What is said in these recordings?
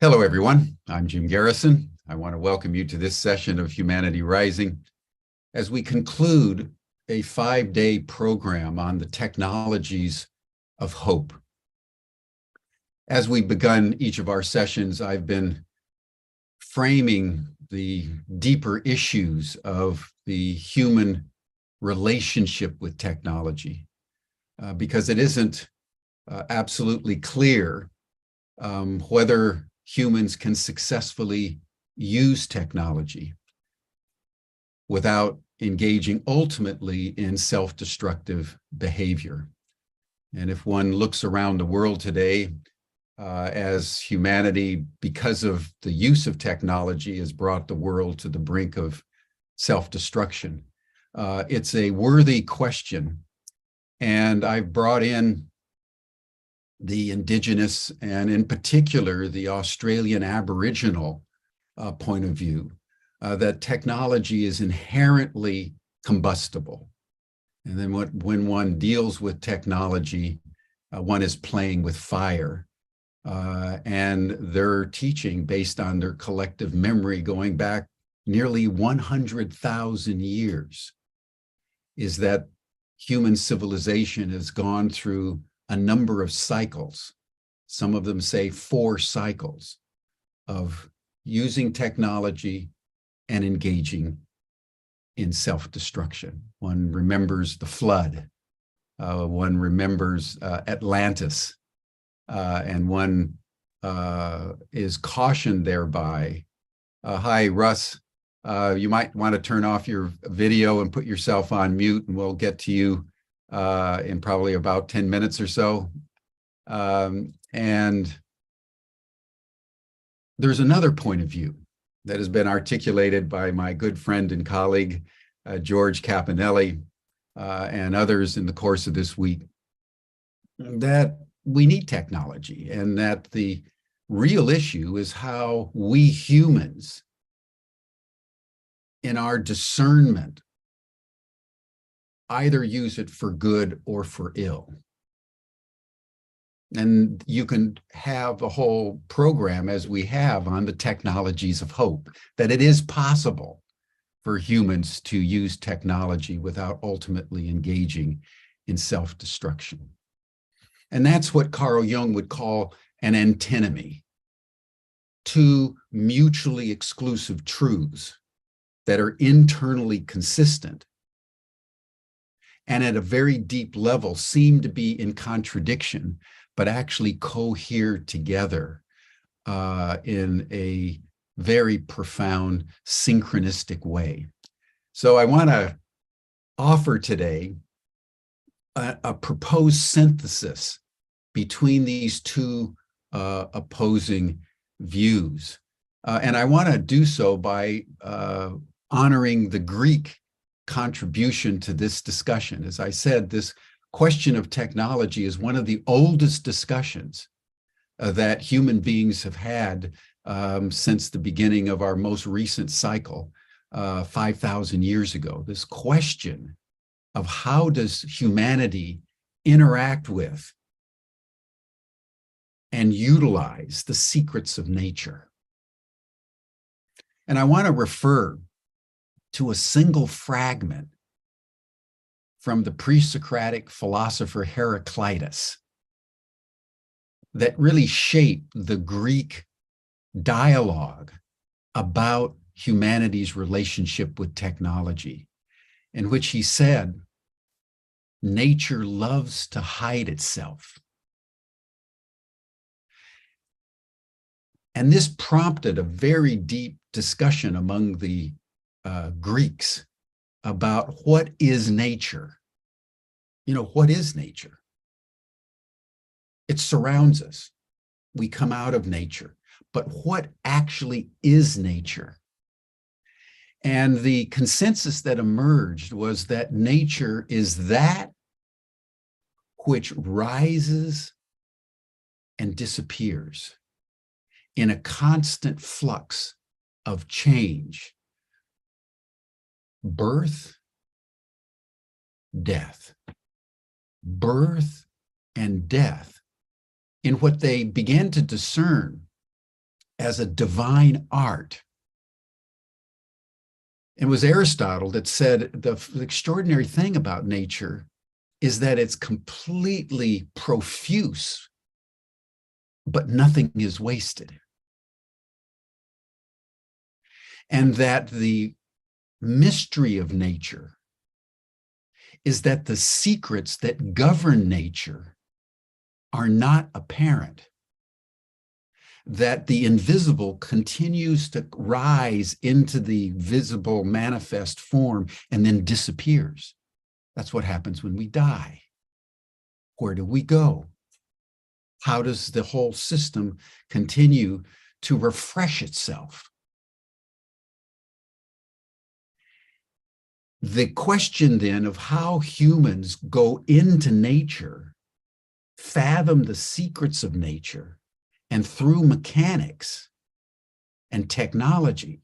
Hello, everyone. I'm Jim Garrison. I want to welcome you to this session of Humanity Rising as we conclude a 5-day program on the technologies of hope. As we've begun each of our sessions, I've been framing the deeper issues of the human relationship with technology because it isn't absolutely clear whether humans can successfully use technology without engaging ultimately in self-destructive behavior. And if one looks around the world today, as humanity, because of the use of technology, has brought the world to the brink of self-destruction, it's a worthy question. And I've brought in the indigenous, and in particular, the Australian Aboriginal point of view, that technology is inherently combustible. And then when one deals with technology, one is playing with fire. And their teaching, based on their collective memory going back nearly 100,000 years, is that human civilization has gone through a number of cycles. Some of them say 4 cycles of using technology and engaging in self-destruction. One remembers the flood. One remembers Atlantis. And one is cautioned thereby. Hi, Russ. You might want to turn off your video and put yourself on mute, and we'll get to you in probably about 10 minutes or so. And there's another point of view that has been articulated by my good friend and colleague, George Caponelli, and others in the course of this week, that we need technology, and that the real issue is how we humans, in our discernment, either use it for good or for ill. And you can have a whole program, as we have, on the technologies of hope, that it is possible for humans to use technology without ultimately engaging in self-destruction. And that's what Carl Jung would call an antinomy, 2 mutually exclusive truths that are internally consistent and at a very deep level seem to be in contradiction, but actually cohere together in a very profound synchronistic way. So I want to offer today a proposed synthesis between these 2 opposing views. And I want to do so by honoring the Greek contribution to this discussion. As I said, this question of technology is one of the oldest discussions that human beings have had since the beginning of our most recent cycle, 5,000 years ago. This question of how does humanity interact with and utilize the secrets of nature. And I want to refer to a single fragment from the pre-Socratic philosopher Heraclitus that really shaped the Greek dialogue about humanity's relationship with technology, in which he said, "Nature loves to hide itself." And this prompted a very deep discussion among the Greeks about what is nature. What is nature? It surrounds us. We come out of nature. But what actually is nature? And the consensus that emerged was that nature is that which rises and disappears in a constant flux of change. Birth, death. Birth and death, in what they began to discern as a divine art. It was Aristotle that said the extraordinary thing about nature is that it's completely profuse, but nothing is wasted. And that the mystery of nature is that the secrets that govern nature are not apparent, that the invisible continues to rise into the visible manifest form and then disappears. That's what happens when we die. Where do we go? How does the whole system continue to refresh itself? The question then of how humans go into nature, fathom the secrets of nature, and through mechanics and technology,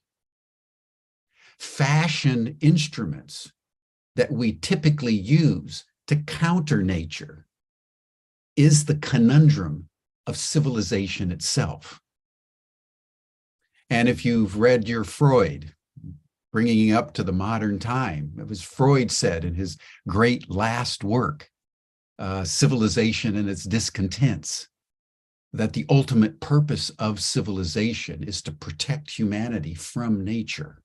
fashion instruments that we typically use to counter nature, is the conundrum of civilization itself. And if you've read your Freud, bringing it up to the modern time, it was Freud said in his great last work, Civilization and Its Discontents, that the ultimate purpose of civilization is to protect humanity from nature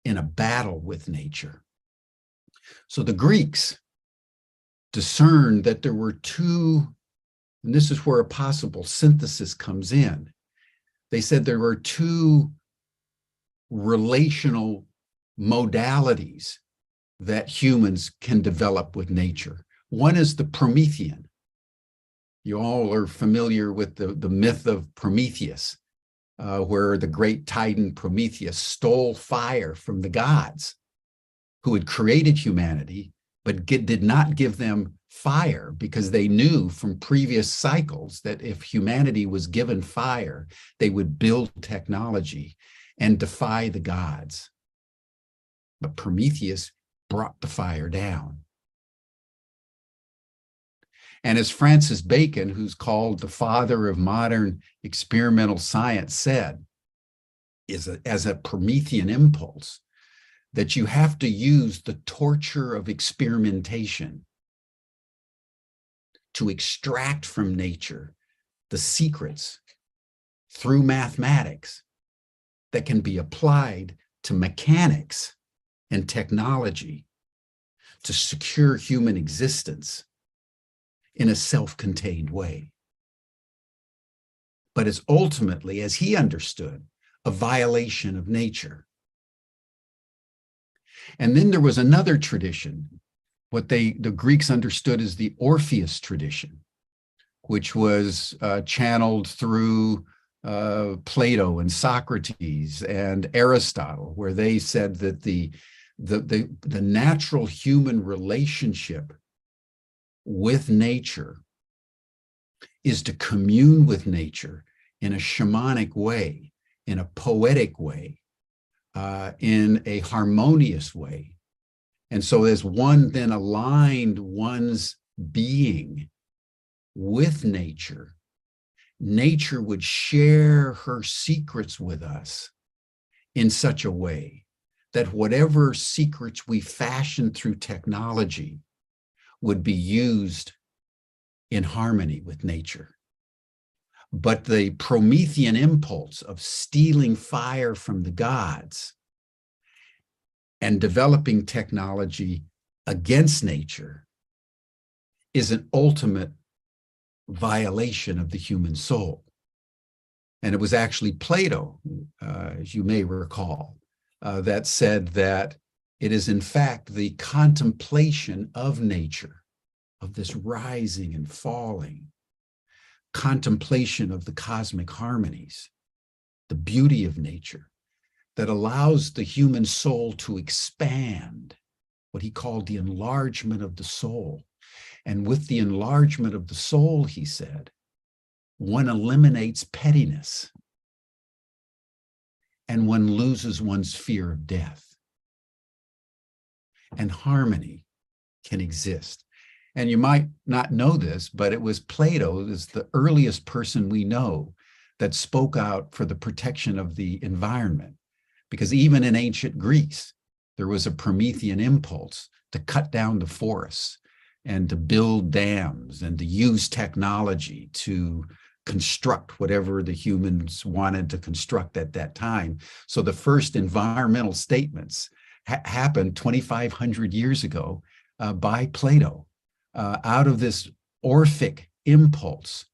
in a battle with nature. So the Greeks discerned that there were two, and this is where a possible synthesis comes in. They said there were two relational modalities that humans can develop with nature. One is the Promethean. You all are familiar with the myth of Prometheus, where the great Titan Prometheus stole fire from the gods who had created humanity, but did not give them fire because they knew from previous cycles that if humanity was given fire, they would build technology and defy the gods. But Prometheus brought the fire down. And as Francis Bacon, who's called the father of modern experimental science, said, as a Promethean impulse, that you have to use the torture of experimentation to extract from nature the secrets through mathematics that can be applied to mechanics and technology to secure human existence in a self-contained way. But it's ultimately, as he understood, a violation of nature. And then there was another tradition, what the Greeks understood as the Orpheus tradition, which was channeled through Plato and Socrates and Aristotle, where they said that the natural human relationship with nature is to commune with nature in a shamanic way, in a poetic way, in a harmonious way. And so as one then aligned one's being with nature, nature would share her secrets with us in such a way that whatever secrets we fashion through technology would be used in harmony with nature. But the Promethean impulse of stealing fire from the gods and developing technology against nature is an ultimate violation of the human soul. And it was actually Plato, as you may recall, that said that it is in fact the contemplation of nature, of this rising and falling, contemplation of the cosmic harmonies, the beauty of nature, that allows the human soul to expand, what he called the enlargement of the soul. And with the enlargement of the soul, he said, one eliminates pettiness and one loses one's fear of death. And harmony can exist. And you might not know this, but it was Plato, is the earliest person we know that spoke out for the protection of the environment. Because even in ancient Greece, there was a Promethean impulse to cut down the forests and to build dams and to use technology to construct whatever the humans wanted to construct at that time. So the first environmental statements happened 2,500 years ago by Plato out of this Orphic impulse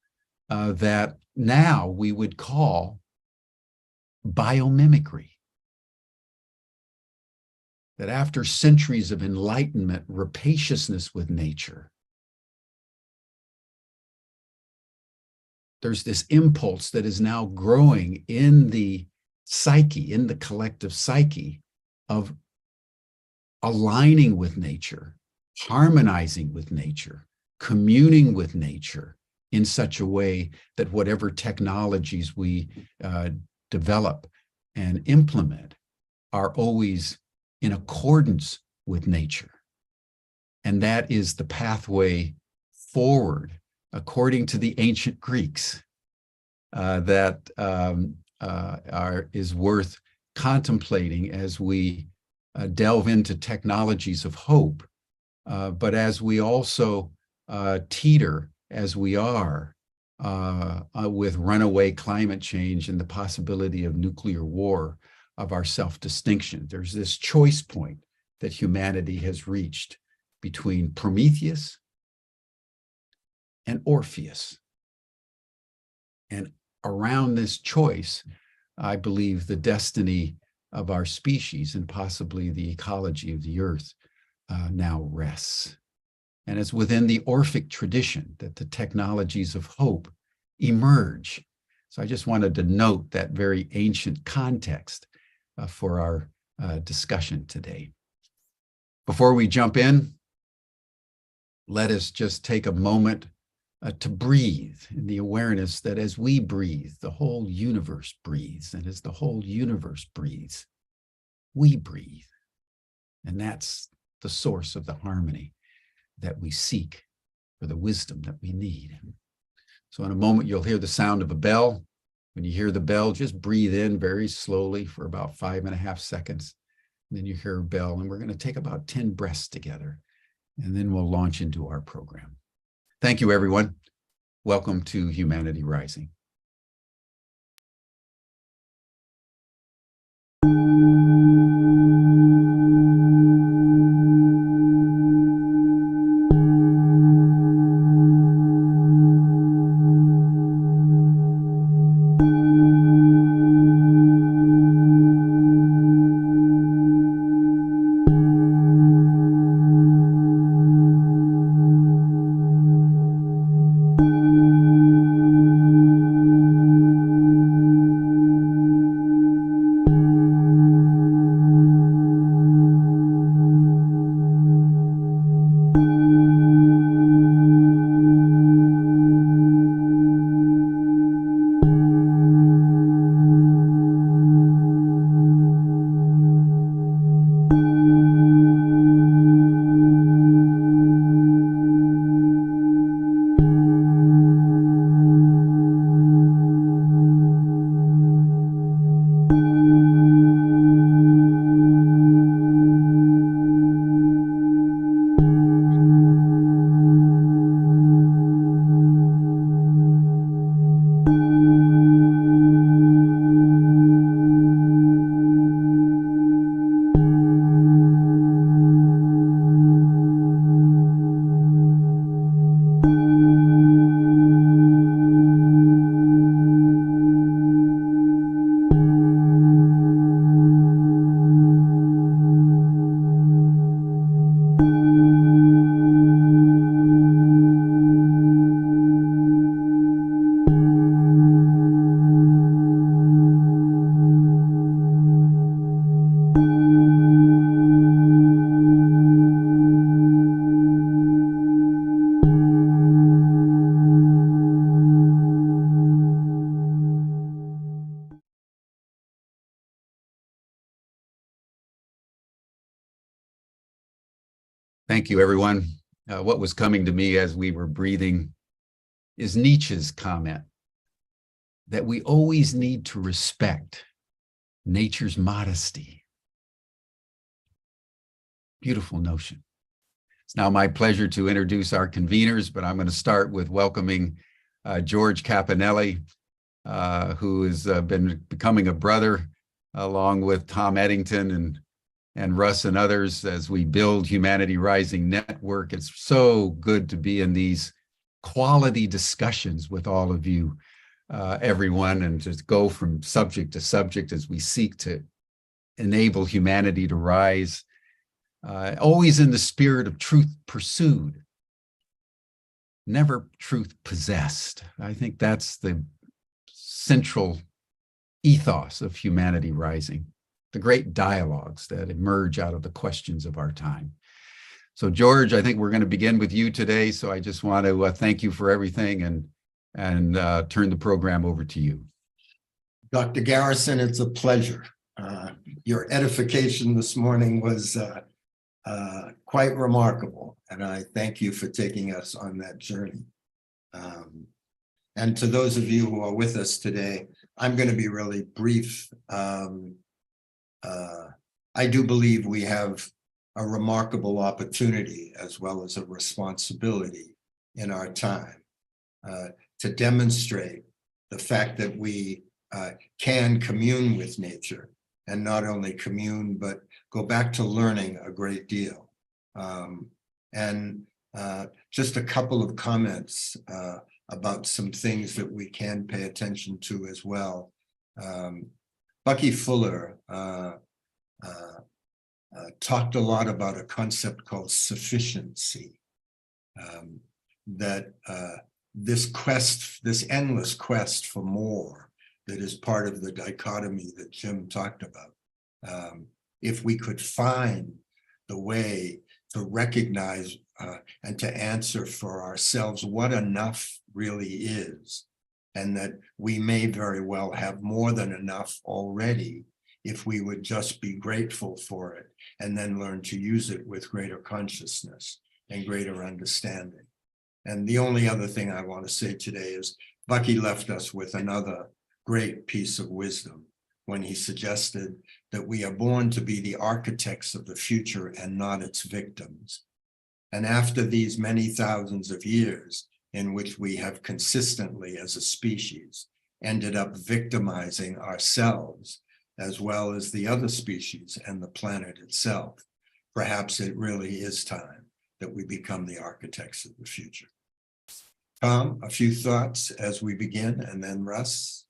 that now we would call biomimicry. That after centuries of enlightenment, rapaciousness with nature, there's this impulse that is now growing in the psyche, in the collective psyche, of aligning with nature, harmonizing with nature, communing with nature in such a way that whatever technologies we develop and implement are always in accordance with nature. And that is the pathway forward, according to the ancient Greeks, that is worth contemplating as we delve into technologies of hope, but as we also teeter, as we are, with runaway climate change and the possibility of nuclear war, of our self-distinction. There's this choice point that humanity has reached between Prometheus and Orpheus. And around this choice, I believe the destiny of our species and possibly the ecology of the earth now rests. And it's within the Orphic tradition that the technologies of hope emerge. So I just wanted to note that very ancient context for our discussion today. Before we jump in, let us just take a moment to breathe in the awareness that as we breathe, the whole universe breathes, and as the whole universe breathes, we breathe. And that's the source of the harmony that we seek for the wisdom that we need. So in a moment, you'll hear the sound of a bell. When you hear the bell, just breathe in very slowly for about 5.5 seconds. And then you hear a bell, and we're going to take about 10 breaths together, and then we'll launch into our program. Thank you, everyone. Welcome to Humanity Rising. Thank you, everyone. What was coming to me as we were breathing is Nietzsche's comment that we always need to respect nature's modesty. Beautiful notion. It's now my pleasure to introduce our conveners, but I'm going to start with welcoming George Caponelli, who has been becoming a brother along with Tom Eddington and Russ and others as we build Humanity Rising Network. It's so good to be in these quality discussions with all of you, everyone, and just go from subject to subject as we seek to enable humanity to rise, always in the spirit of truth pursued, never truth possessed. I think that's the central ethos of Humanity Rising, the great dialogues that emerge out of the questions of our time. So George, I think we're going to begin with you today. So I just want to thank you for everything and turn the program over to you. Dr. Garrison, it's a pleasure. Your edification this morning was quite remarkable, and I thank you for taking us on that journey. And to those of you who are with us today, I'm going to be really brief. I do believe we have a remarkable opportunity as well as a responsibility in our time to demonstrate the fact that we can commune with nature, and not only commune, but go back to learning a great deal. Just a couple of comments about some things that we can pay attention to as well. Bucky Fuller talked a lot about a concept called sufficiency, that this endless quest for more that is part of the dichotomy that Jim talked about. If we could find the way to recognize and to answer for ourselves what enough really is, and that we may very well have more than enough already if we would just be grateful for it and then learn to use it with greater consciousness and greater understanding. And the only other thing I want to say today is Bucky left us with another great piece of wisdom when he suggested that we are born to be the architects of the future and not its victims. And after these many thousands of years in which we have consistently as a species ended up victimizing ourselves as well as the other species and the planet itself, perhaps it really is time that we become the architects of the future. Tom, a few thoughts as we begin, and then Russ.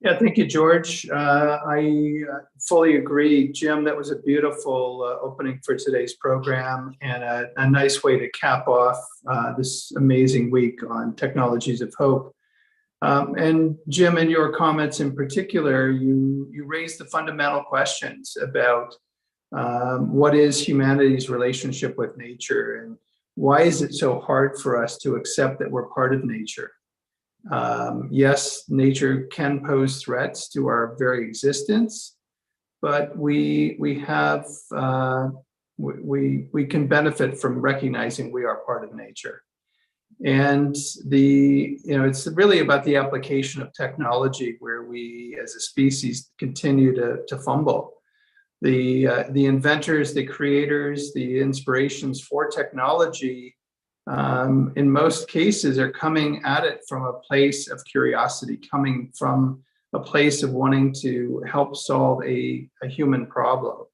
Yeah, thank you, George. I fully agree. Jim, that was a beautiful opening for today's program, and a nice way to cap off this amazing week on technologies of hope. And Jim, in your comments in particular, you raised the fundamental questions about what is humanity's relationship with nature, and why is it so hard for us to accept that we're part of nature? Yes, nature can pose threats to our very existence, but we can benefit from recognizing we are part of nature. And it's really about the application of technology where we as a species continue to fumble. The inventors, the creators, the inspirations for technology in most cases are coming at it from a place of curiosity, coming from a place of wanting to help solve a human problem.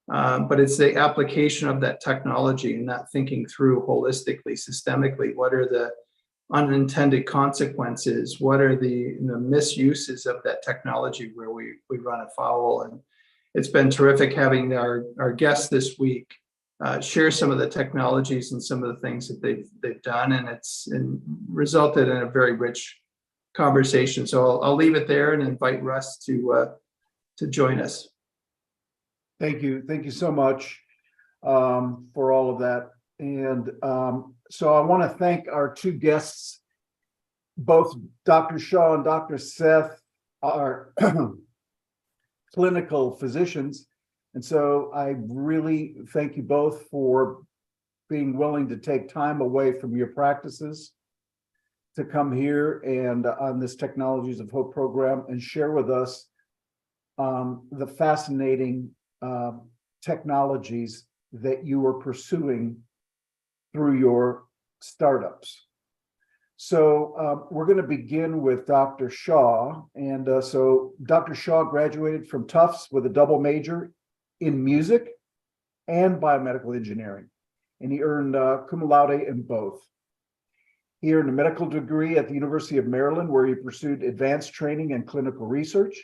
But it's the application of that technology and not thinking through holistically, systemically, what are the unintended consequences, what are the misuses of that technology where we run afoul. And it's been terrific having our guests this week share some of the technologies and some of the things that they've done, and it's resulted in a very rich conversation. So I'll leave it there and invite Russ to join us. Thank you so much for all of that. And so I want to thank our two guests, both Dr. Shaw and Dr. Seth are clinical physicians. And so I really thank you both for being willing to take time away from your practices to come here and on this Technologies of Hope program and share with us the fascinating technologies that you are pursuing through your startups. So we're going to begin with Dr. Shaw. And so Dr. Shaw graduated from Tufts with a double major in music and biomedical engineering. And he earned cum laude in both. He earned a medical degree at the University of Maryland, where he pursued advanced training and clinical research.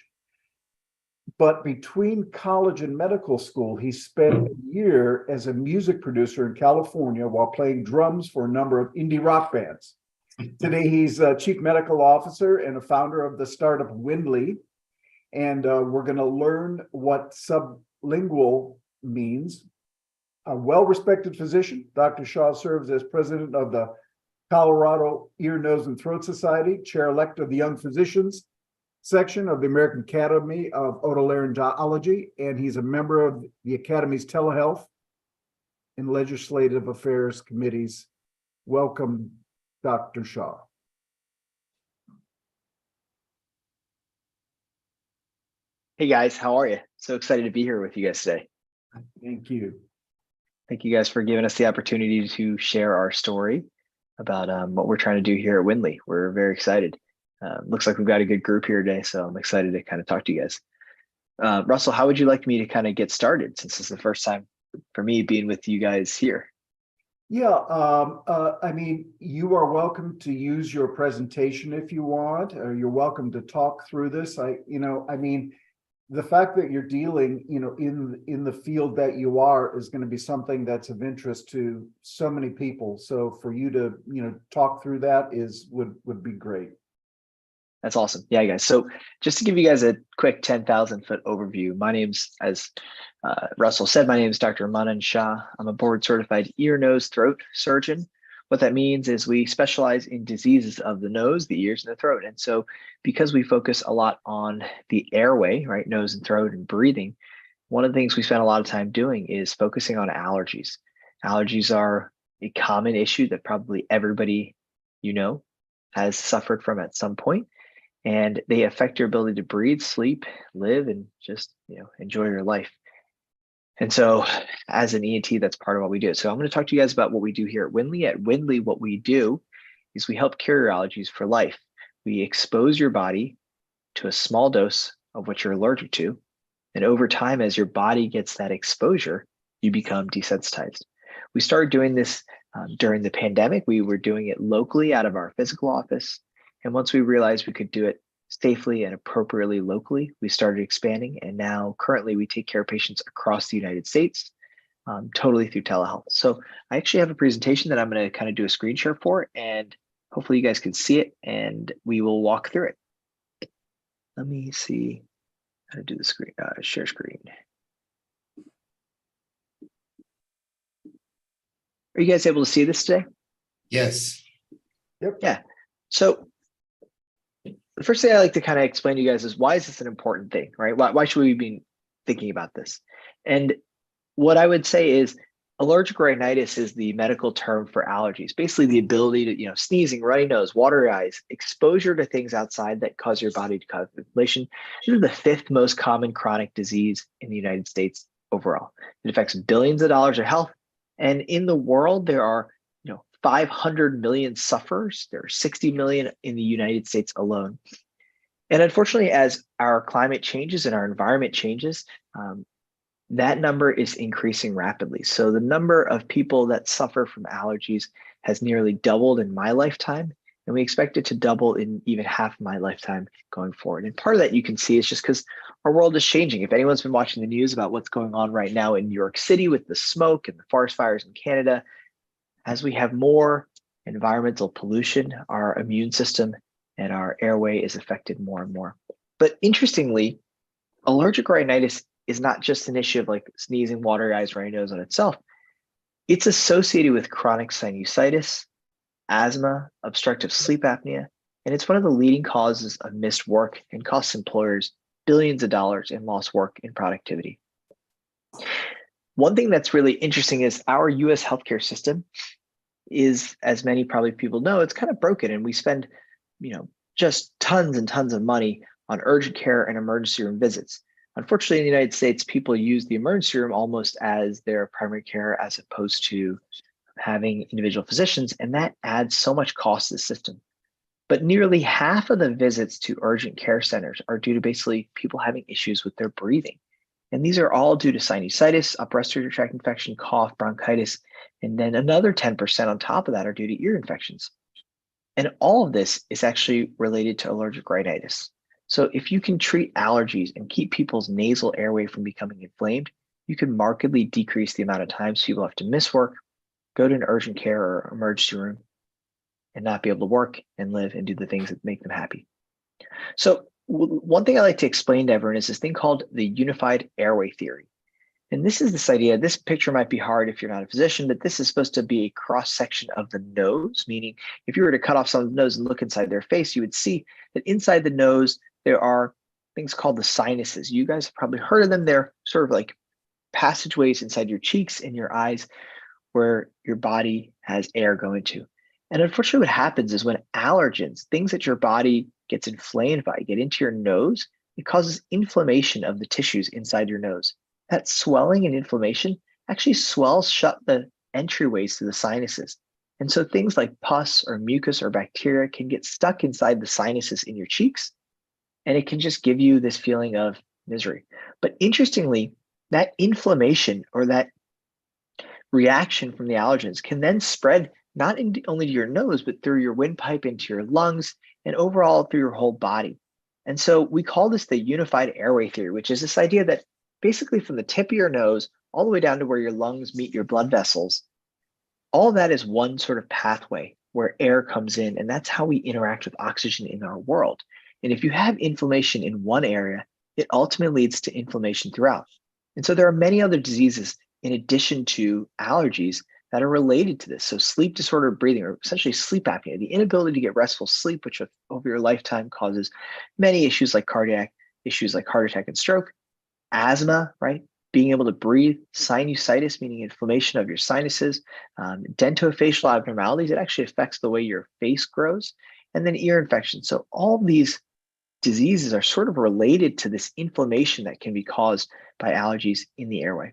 But between college and medical school, he spent a year as a music producer in California while playing drums for a number of indie rock bands. Today, he's a chief medical officer and a founder of the startup Windley. And we're going to learn what sublingual means. A well-respected physician, Dr. Shaw serves as president of the Colorado Ear, Nose, and Throat Society, chair-elect of the Young Physicians section of the American Academy of Otolaryngology, and he's a member of the Academy's Telehealth and Legislative Affairs Committees. Welcome, Dr. Shaw. Hey guys, how are you? So excited to be here with you guys today. Thank you. Thank you guys for giving us the opportunity to share our story about what we're trying to do here at Windley. We're very excited. Looks like we've got a good group here today, so I'm excited to kind of talk to you guys. Russell, how would you like me to kind of get started, since this is the first time for me being with you guys here? Yeah, I mean, you are welcome to use your presentation if you want, or you're welcome to talk through this. I mean, the fact that you're dealing, in the field that you are is going to be something that's of interest to so many people. So for you to, talk through that would be great. That's awesome. Yeah, guys. So just to give you guys a quick 10,000 foot overview, my name's, as Russell said, my name is Dr. Manan Shah. I'm a board certified ear, nose, throat surgeon. What that means is we specialize in diseases of the nose, the ears, and the throat. And so because we focus a lot on the airway, right, nose and throat and breathing, one of the things we spend a lot of time doing is focusing on allergies. Allergies are a common issue that probably everybody has suffered from at some point. And they affect your ability to breathe, sleep, live, and just enjoy your life. And so as an ENT, that's part of what we do. So I'm going to talk to you guys about what we do here at Windley. At Windley, what we do is we help cure your allergies for life. We expose your body to a small dose of what you're allergic to. And over time, as your body gets that exposure, you become desensitized. We started doing this during the pandemic. We were doing it locally out of our physical office. And once we realized we could do it safely and appropriately locally, we started expanding. And now currently we take care of patients across the United States, totally through telehealth. So I actually have a presentation that I'm going to kind of do a screen share for, and hopefully you guys can see it and we will walk through it. Let me see how to do the screen, share screen. Are you guys able to see this today? Yes. Yep. Yeah. So the first thing I like to kind of explain to you guys is, why is this an important thing, right? Why should we be thinking about this? And what I would say is allergic rhinitis is the medical term for allergies. Basically the ability to, sneezing, runny nose, watery eyes, exposure to things outside that cause your body to cause inflammation. This is the 5th most common chronic disease in the United States overall. It affects billions of dollars of health. And in the world, there are 500 million sufferers. There are 60 million in the United States alone. And unfortunately, as our climate changes and our environment changes, that number is increasing rapidly. So the number of people that suffer from allergies has nearly doubled in my lifetime, and we expect it to double in even half my lifetime going forward. And part of that you can see is just because our world is changing. If anyone's been watching the news about what's going on right now in New York City with the smoke and the forest fires in Canada, as we have more environmental pollution, our immune system and our airway is affected more and more. But interestingly, allergic rhinitis is not just an issue of like sneezing, watery eyes, runny nose on itself. It's associated with chronic sinusitis, asthma, obstructive sleep apnea, and it's one of the leading causes of missed work and costs employers billions of dollars in lost work and productivity. One thing that's really interesting is our US healthcare system is, as many probably people know, it's kind of broken, and we spend, just tons and tons of money on urgent care and emergency room visits. Unfortunately, in the United States, people use the emergency room almost as their primary care as opposed to having individual physicians, and that adds so much cost to the system. But nearly half of the visits to urgent care centers are due to basically people having issues with their breathing. And these are all due to sinusitis, upper respiratory tract infection, cough, bronchitis, and then another 10% on top of that are due to ear infections. And all of this is actually related to allergic rhinitis. So if you can treat allergies and keep people's nasal airway from becoming inflamed, you can markedly decrease the amount of times people have to miss work, go to an urgent care or emergency room, and not be able to work and live and do the things that make them happy. So one thing I like to explain to everyone is this thing called the unified airway theory. And this is this idea, this picture might be hard if you're not a physician, but this is supposed to be a cross section of the nose, meaning if you were to cut off someone's nose and look inside their face, you would see that inside the nose, there are things called the sinuses. You guys have probably heard of them. They're sort of like passageways inside your cheeks and your eyes where your body has air going to. And unfortunately, what happens is when allergens, things that your body gets inflamed by, get into your nose, it causes inflammation of the tissues inside your nose. That swelling and inflammation actually swells shut the entryways to the sinuses. And so things like pus or mucus or bacteria can get stuck inside the sinuses in your cheeks, and it can just give you this feeling of misery. But interestingly, that inflammation or that reaction from the allergens can then spread not only to your nose, but through your windpipe into your lungs and overall through your whole body. And so we call this the unified airway theory, which is this idea that basically from the tip of your nose all the way down to where your lungs meet your blood vessels, all of that is one sort of pathway where air comes in, and that's how we interact with oxygen in our world. And if you have inflammation in one area, it ultimately leads to inflammation throughout. And so there are many other diseases in addition to allergies that are related to this. So sleep disordered breathing, or essentially sleep apnea, the inability to get restful sleep, which over your lifetime causes many issues like cardiac issues like heart attack and stroke, asthma, right? Being able to breathe, sinusitis, meaning inflammation of your sinuses, dentofacial abnormalities, it actually affects the way your face grows, and then ear infection. So all these diseases are sort of related to this inflammation that can be caused by allergies in the airway.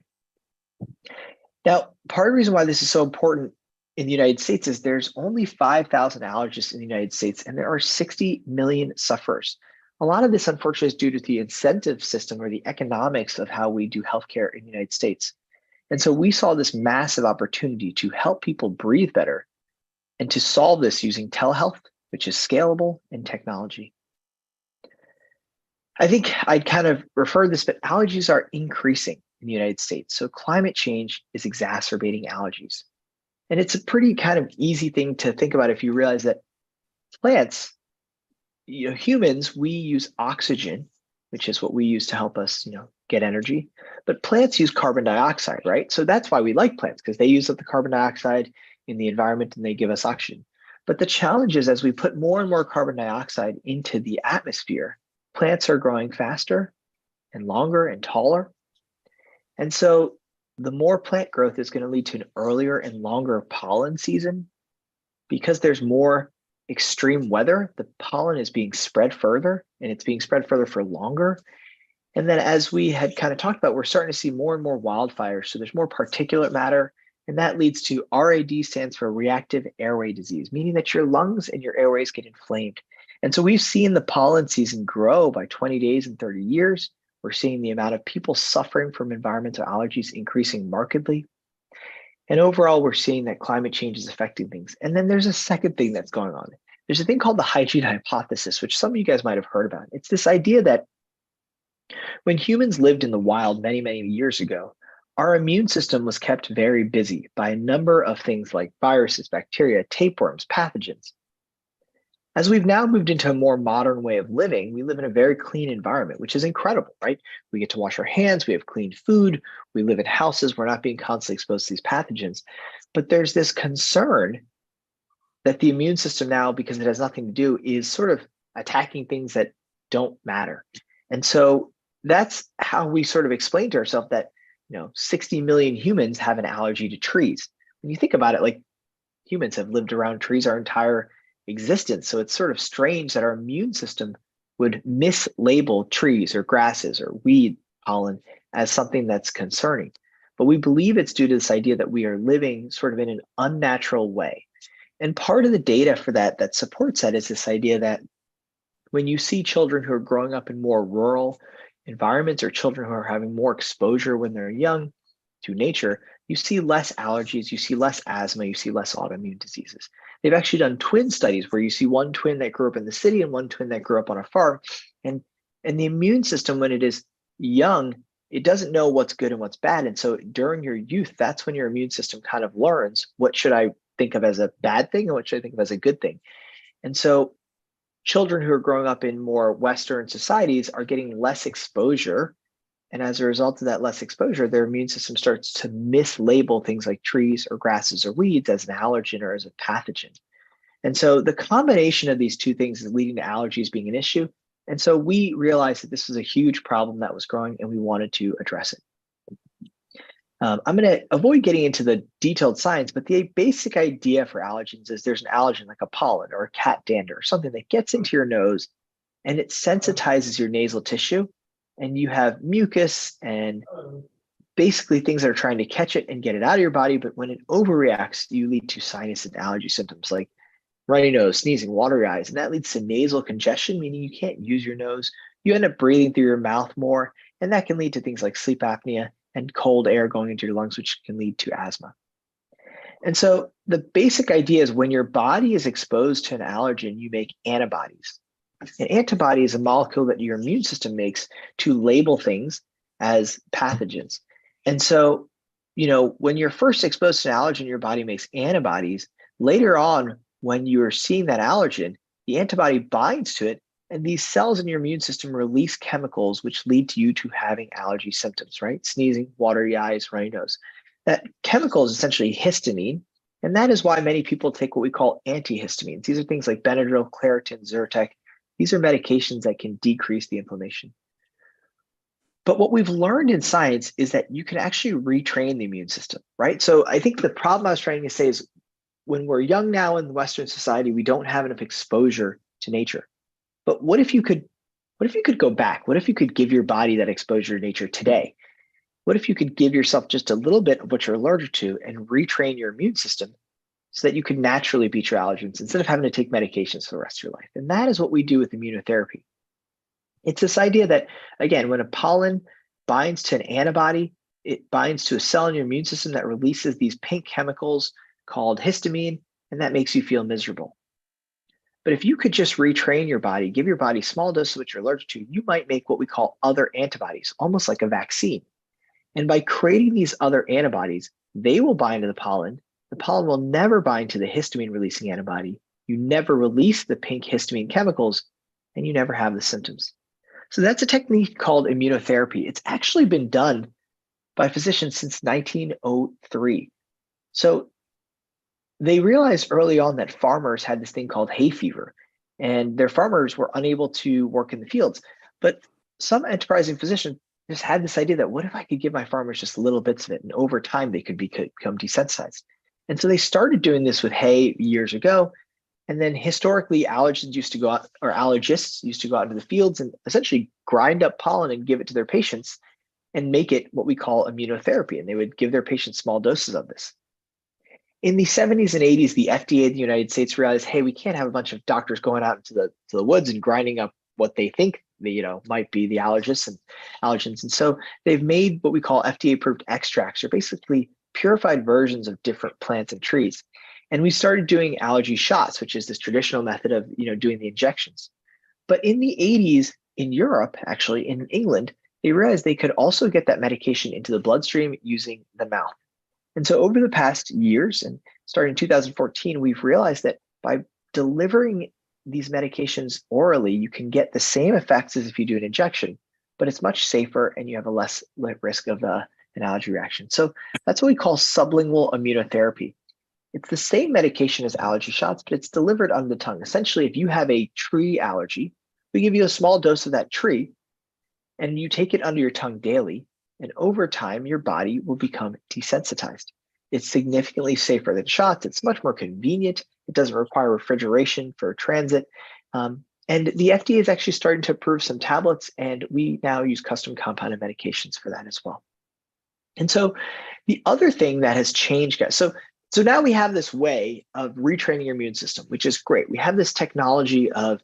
Now, part of the reason why this is so important in the United States is there's only 5,000 allergists in the United States, and there are 60 million sufferers. A lot of this, unfortunately, is due to the incentive system or the economics of how we do healthcare in the United States. And so we saw this massive opportunity to help people breathe better and to solve this using telehealth, which is scalable, and technology. I think I'd kind of refer this, but allergies are increasing in the United States. So climate change is exacerbating allergies. And it's a pretty kind of easy thing to think about if you realize that plants, humans, we use oxygen, which is what we use to help us, get energy. But plants use carbon dioxide, right? So that's why we like plants, because they use up the carbon dioxide in the environment and they give us oxygen. But the challenge is as we put more and more carbon dioxide into the atmosphere, plants are growing faster and longer and taller. And so the more plant growth is going to lead to an earlier and longer pollen season. Because there's more extreme weather, the pollen is being spread further, and it's being spread further for longer. And then as we had kind of talked about, we're starting to see more and more wildfires. So there's more particulate matter, and that leads to RAD, stands for reactive airway disease, meaning that your lungs and your airways get inflamed. And so we've seen the pollen season grow by 20 days and 30 years. We're seeing the amount of people suffering from environmental allergies increasing markedly. And overall, we're seeing that climate change is affecting things. And then there's a second thing that's going on. There's a thing called the hygiene hypothesis, which some of you guys might have heard about. It's this idea that when humans lived in the wild many, many years ago, our immune system was kept very busy by a number of things like viruses, bacteria, tapeworms, pathogens. As we've now moved into a more modern way of living, we live in a very clean environment, which is incredible, right? We get to wash our hands, we have clean food, we live in houses, we're not being constantly exposed to these pathogens. But there's this concern that the immune system now, because it has nothing to do, is sort of attacking things that don't matter. And so that's how we sort of explain to ourselves that 60 million humans have an allergy to trees. When you think about it, like humans have lived around trees our entire existence. So it's sort of strange that our immune system would mislabel trees or grasses or weed pollen as something that's concerning. But we believe it's due to this idea that we are living sort of in an unnatural way. And part of the data for that supports that is this idea that when you see children who are growing up in more rural environments or children who are having more exposure when they're young to nature, you see less allergies, you see less asthma, you see less autoimmune diseases. They've actually done twin studies where you see one twin that grew up in the city and one twin that grew up on a farm. And the immune system, when it is young, it doesn't know what's good and what's bad. And so during your youth, that's when your immune system kind of learns what should I think of as a bad thing and what should I think of as a good thing. And so children who are growing up in more Western societies are getting less exposure. And as a result of that less exposure, their immune system starts to mislabel things like trees or grasses or weeds as an allergen or as a pathogen. And so the combination of these two things is leading to allergies being an issue. And so we realized that this was a huge problem that was growing and we wanted to address it. I'm going to avoid getting into the detailed science, but the basic idea for allergens is there's an allergen like a pollen or a cat dander or something that gets into your nose and it sensitizes your nasal tissue. And you have mucus and basically things that are trying to catch it and get it out of your body. But when it overreacts, you lead to sinus and allergy symptoms like runny nose, sneezing, watery eyes. And that leads to nasal congestion, meaning you can't use your nose. You end up breathing through your mouth more. And that can lead to things like sleep apnea and cold air going into your lungs, which can lead to asthma. And so the basic idea is when your body is exposed to an allergen, you make antibodies. An antibody is a molecule that your immune system makes to label things as pathogens. And so, when you're first exposed to an allergen, your body makes antibodies. Later on, when you're seeing that allergen, the antibody binds to it, and these cells in your immune system release chemicals which lead to you to having allergy symptoms, right? Sneezing, watery eyes, runny nose. That chemical is essentially histamine, and that is why many people take what we call antihistamines. These are things like Benadryl, Claritin, Zyrtec. These are medications that can decrease the inflammation. But what we've learned in science is that you can actually retrain the immune system, right? So I think the problem I was trying to say is when we're young now in Western society, we don't have enough exposure to nature. But what if you could go back? What if you could give your body that exposure to nature today? What if you could give yourself just a little bit of what you're allergic to and retrain your immune system so that you can naturally beat your allergens instead of having to take medications for the rest of your life? And that is what we do with immunotherapy. It's this idea that, again, when a pollen binds to an antibody, it binds to a cell in your immune system that releases these pink chemicals called histamine, and that makes you feel miserable. But if you could just retrain your body, give your body small doses of what you're allergic to, you might make what we call other antibodies, almost like a vaccine. And by creating these other antibodies, they will bind to the pollen. The pollen will never bind to the histamine-releasing antibody. You never release the pink histamine chemicals, and you never have the symptoms. So that's a technique called immunotherapy. It's actually been done by physicians since 1903. So they realized early on that farmers had this thing called hay fever, and their farmers were unable to work in the fields. But some enterprising physician just had this idea that what if I could give my farmers just little bits of it, and over time they could become desensitized. And so they started doing this with hay years ago. And then historically, allergists used to go out into the fields and essentially grind up pollen and give it to their patients and make it what we call immunotherapy. And they would give their patients small doses of this. In the 70s and 80s, the FDA in the United States realized, hey, we can't have a bunch of doctors going out into the woods and grinding up what they think might be the allergens. And so they've made what we call FDA-approved extracts, or basically purified versions of different plants and trees. And we started doing allergy shots, which is this traditional method of doing the injections. But in the 80s, in Europe, actually in England, they realized they could also get that medication into the bloodstream using the mouth. And so over the past years, and starting in 2014, we've realized that by delivering these medications orally, you can get the same effects as if you do an injection, but it's much safer and you have a less risk of an allergy reaction. So that's what we call sublingual immunotherapy. It's the same medication as allergy shots, but it's delivered under the tongue. Essentially, if you have a tree allergy, we give you a small dose of that tree, and you take it under your tongue daily, and over time, your body will become desensitized. It's significantly safer than shots. It's much more convenient. It doesn't require refrigeration for transit. And the FDA is actually starting to approve some tablets, and we now use custom compounded medications for that as well. And so the other thing that has changed, guys, so now we have this way of retraining your immune system, which is great. We have this technology of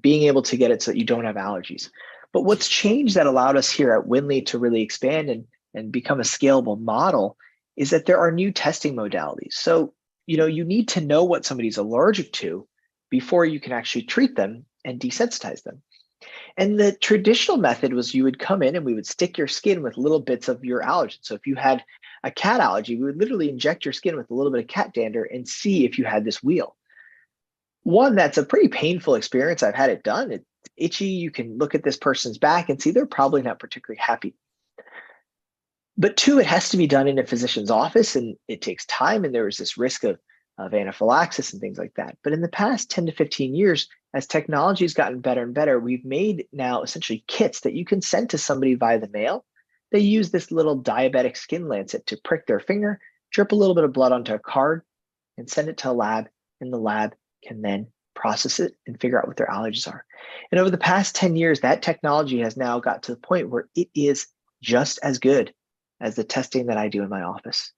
being able to get it so that you don't have allergies. But what's changed that allowed us here at Winley to really expand and become a scalable model is that there are new testing modalities. So, you need to know what somebody's allergic to before you can actually treat them and desensitize them. And the traditional method was you would come in and we would stick your skin with little bits of your allergen. So if you had a cat allergy, we would literally inject your skin with a little bit of cat dander and see if you had this wheal. One, that's a pretty painful experience. I've had it done. It's itchy. You can look at this person's back and see they're probably not particularly happy. But two, it has to be done in a physician's office, and it takes time, and there is this risk of anaphylaxis and things like that. But in the past 10 to 15 years, as technology has gotten better and better, we've made now essentially kits that you can send to somebody via the mail. They use this little diabetic skin lancet to prick their finger, drip a little bit of blood onto a card, and send it to a lab, and the lab can then process it and figure out what their allergies are. And over the past 10 years, that technology has now got to the point where it is just as good as the testing that I do in my office.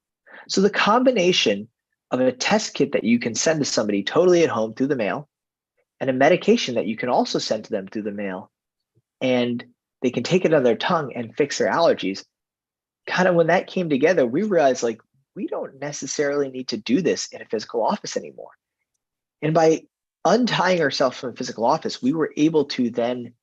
So the combination of a test kit that you can send to somebody totally at home through the mail and a medication that you can also send to them through the mail, and they can take it on their tongue and fix their allergies. Kind of when that came together, we realized we don't necessarily need to do this in a physical office anymore. And by untying ourselves from a physical office, we were able to then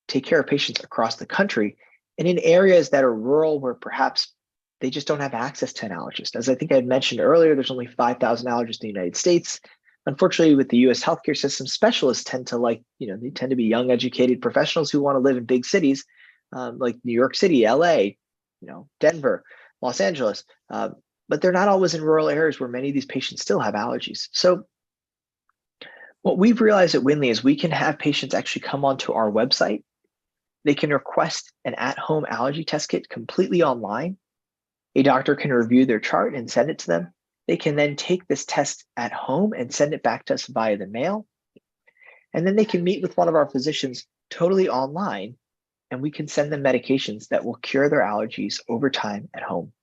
take care of patients across the country and in areas that are rural where perhaps they just don't have access to an allergist. As I think I had mentioned earlier, there's only 5,000 allergists in the United States. Unfortunately, with the US healthcare system, specialists tend to they tend to be young, educated professionals who want to live in big cities like New York City, LA, Denver, Los Angeles. But they're not always in rural areas where many of these patients still have allergies. So what we've realized at Winley is we can have patients actually come onto our website. They can request an at-home allergy test kit completely online. A doctor can review their chart and send it to them. They can then take this test at home and send it back to us via the mail. And then they can meet with one of our physicians totally online, and we can send them medications that will cure their allergies over time at home.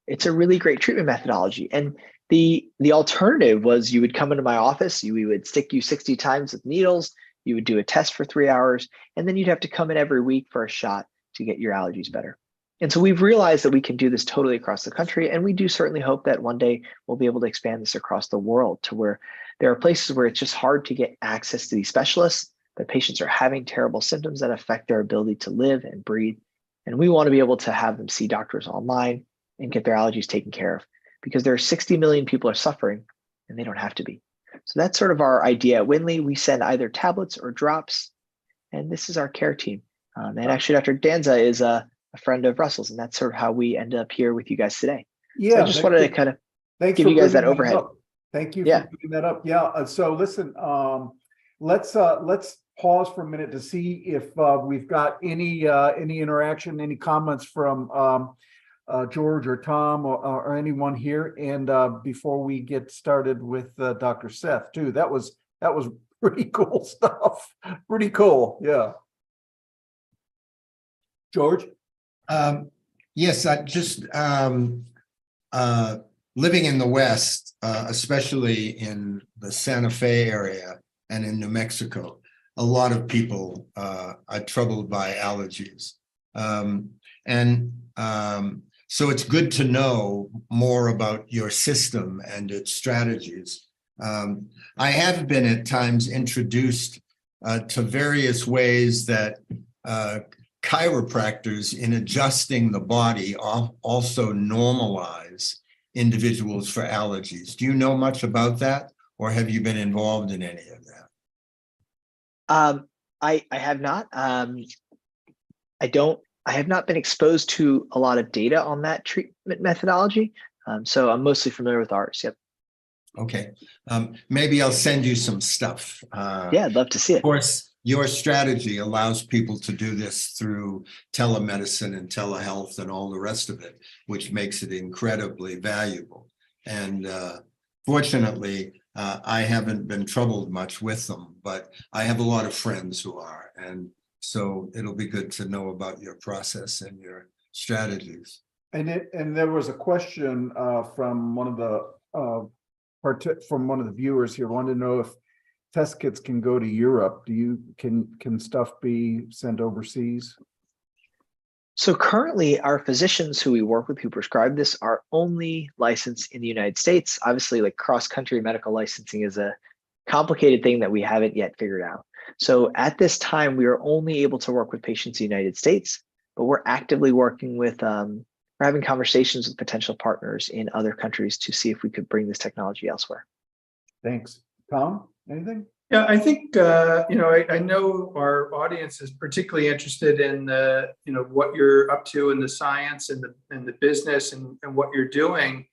It's a really great treatment methodology. And the alternative was you would come into my office, we would stick you 60 times with needles, you would do a test for 3 hours, and then you'd have to come in every week for a shot to get your allergies better. And so we've realized that we can do this totally across the country, and we do certainly hope that one day we'll be able to expand this across the world to where there are places where it's just hard to get access to these specialists, that patients are having terrible symptoms that affect their ability to live and breathe. And we want to be able to have them see doctors online and get their allergies taken care of, because there are 60 million people are suffering and they don't have to be. So that's sort of our idea at Winley. We send either tablets or drops, and this is our care team. And actually, Dr. Danza is a friend of Russell's, and that's sort of how we end up here with you guys today. Yeah, so I just wanted to kind of give you guys that overhead. Thank you for bringing that up. Yeah. So listen, let's pause for a minute to see if we've got any interaction, any comments from George or Tom or anyone here. And before we get started with Dr. Seth too, that was pretty cool stuff. Pretty cool. Yeah. George? Yes, I just living in the West, especially in the Santa Fe area and in New Mexico, a lot of people are troubled by allergies. So it's good to know more about your system and its strategies. I have been at times introduced to various ways that chiropractors, in adjusting the body, also normalize individuals for allergies. Do you know much about that, or have you been involved in any of that? I have not. I have not been exposed to a lot of data on that treatment methodology. So I'm mostly familiar with ours. Yep. Okay. Maybe I'll send you some stuff. Yeah, I'd love to see it. Of course, your strategy allows people to do this through telemedicine and telehealth and all the rest of it, which makes it incredibly valuable. And fortunately, I haven't been troubled much with them, but I have a lot of friends who are. And so it'll be good to know about your process and your strategies. And there was a question from one of the viewers here, wanted to know if test kits can go to Europe. Can stuff be sent overseas? So currently, our physicians who we work with who prescribe this are only licensed in the United States. Obviously, like cross-country medical licensing is a complicated thing that we haven't yet figured out. So at this time, we are only able to work with patients in the United States, but we're actively working with, we're having conversations with potential partners in other countries to see if we could bring this technology elsewhere. Thanks. Tom, anything? Yeah, I think, I know our audience is particularly interested in, what you're up to in the science and the business and what you're doing.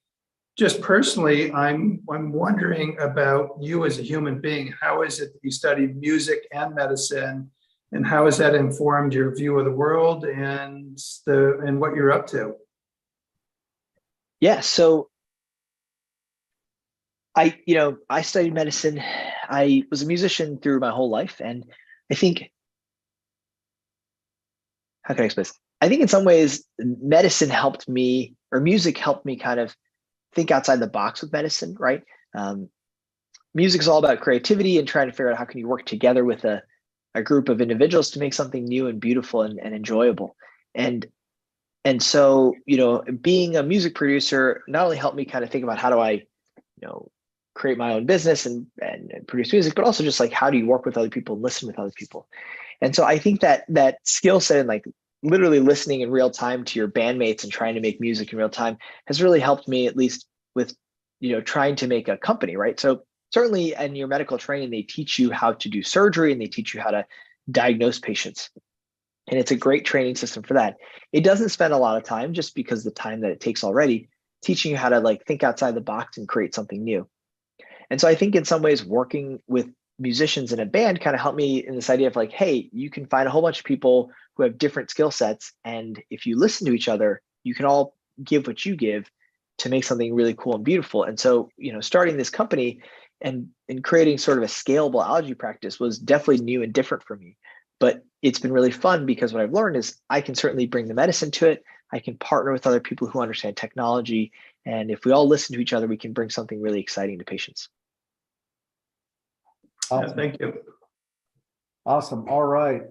Just personally, I'm wondering about you as a human being. How is it that you studied music and medicine, and how has that informed your view of the world and what you're up to? Yeah, so I studied medicine. I was a musician through my whole life. And I think, how can I explain this? I think in some ways, medicine helped me, or music helped me kind of think outside the box with medicine, right? Music is all about creativity and trying to figure out how can you work together with a group of individuals to make something new and beautiful and enjoyable. And so, being a music producer not only helped me kind of think about how do I, create my own business and produce music, but also just like, how do you work with other people and listen with other people? And so I think that skill set and like literally listening in real time to your bandmates and trying to make music in real time has really helped me, at least with, trying to make a company, right? So certainly in your medical training, they teach you how to do surgery and they teach you how to diagnose patients. And it's a great training system for that. It doesn't spend a lot of time, just because the time that it takes already, teaching you how to like think outside the box and create something new. And so I think in some ways working with musicians in a band kind of helped me in this idea of like, hey, you can find a whole bunch of people who have different skill sets. And if you listen to each other, you can all give what you give to make something really cool and beautiful. And so, starting this company and creating sort of a scalable allergy practice was definitely new and different for me. But it's been really fun because what I've learned is I can certainly bring the medicine to it. I can partner with other people who understand technology. And if we all listen to each other, we can bring something really exciting to patients. Awesome. Yeah, thank you. Awesome. All right.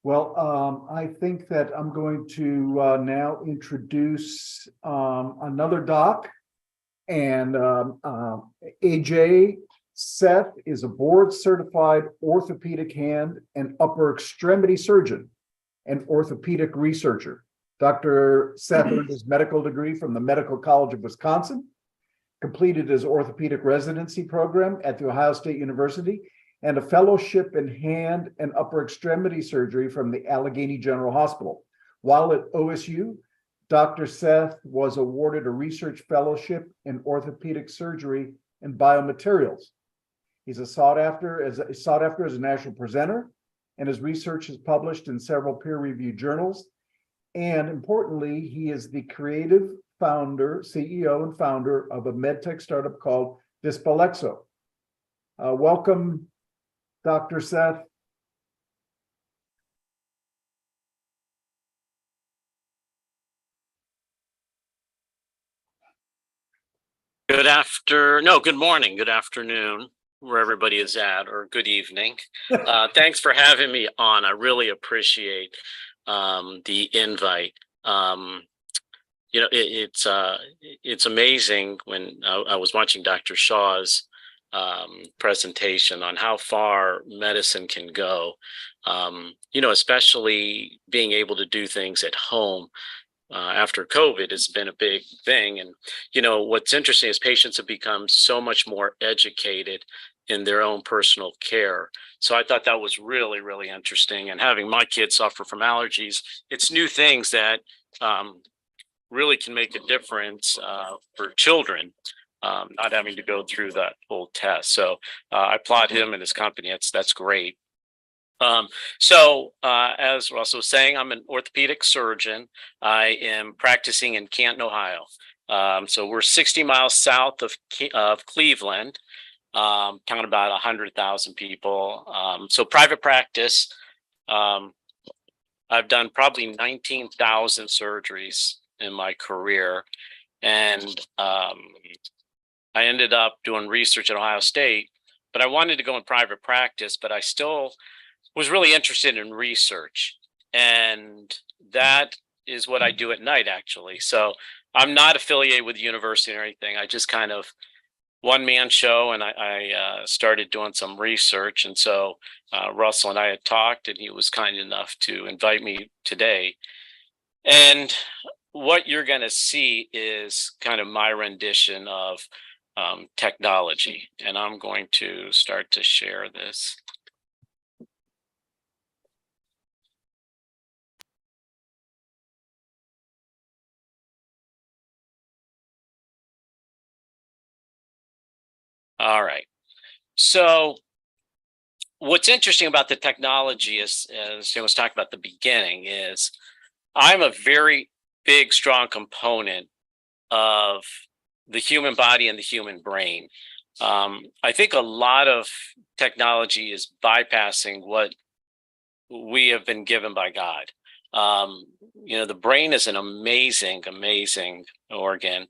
Well, I think that I'm going to now introduce another doc. And AJ Seth is a board certified orthopedic hand and upper extremity surgeon and orthopedic researcher. Dr. Seth earned his medical degree from the Medical College of Wisconsin, completed his orthopedic residency program at the Ohio State University, and a fellowship in hand and upper extremity surgery from the Allegheny General Hospital. While at OSU, Dr. Seth was awarded a research fellowship in orthopedic surgery and biomaterials. He's sought after as a national presenter, and his research is published in several peer-reviewed journals. And importantly, he is the creative founder, CEO and founder of a medtech startup called Dispalexo. Welcome, Dr. Seth. Good morning, good afternoon, where everybody is at, or good evening. Thanks for having me on. I really appreciate the invite. It's amazing when I was watching Dr. Shaw's presentation on how far medicine can go, especially being able to do things at home. After COVID has been a big thing. And, what's interesting is patients have become so much more educated in their own personal care. So I thought that was really, really interesting. And having my kids suffer from allergies, it's new things that really can make a difference for children, not having to go through that whole test. So I applaud him and his company. That's great. As Russell was saying, I'm an orthopedic surgeon. I am practicing in Canton, Ohio. So we're 60 miles south of Cleveland, count about 100,000 people. So private practice, I've done probably 19,000 surgeries in my career. And I ended up doing research at Ohio State, but I wanted to go in private practice, but I still was really interested in research. And that is what I do at night, actually. So I'm not affiliated with the university or anything. I just kind of one-man show, and I started doing some research. And so Russell and I had talked, and he was kind enough to invite me today. And what you're going to see is kind of my rendition of technology. And I'm going to start to share this. All right. So what's interesting about the technology is, as Jim was talking about at the beginning, is I'm a very big, strong component of the human body and the human brain. I think a lot of technology is bypassing what we have been given by God. The brain is an amazing, amazing organ.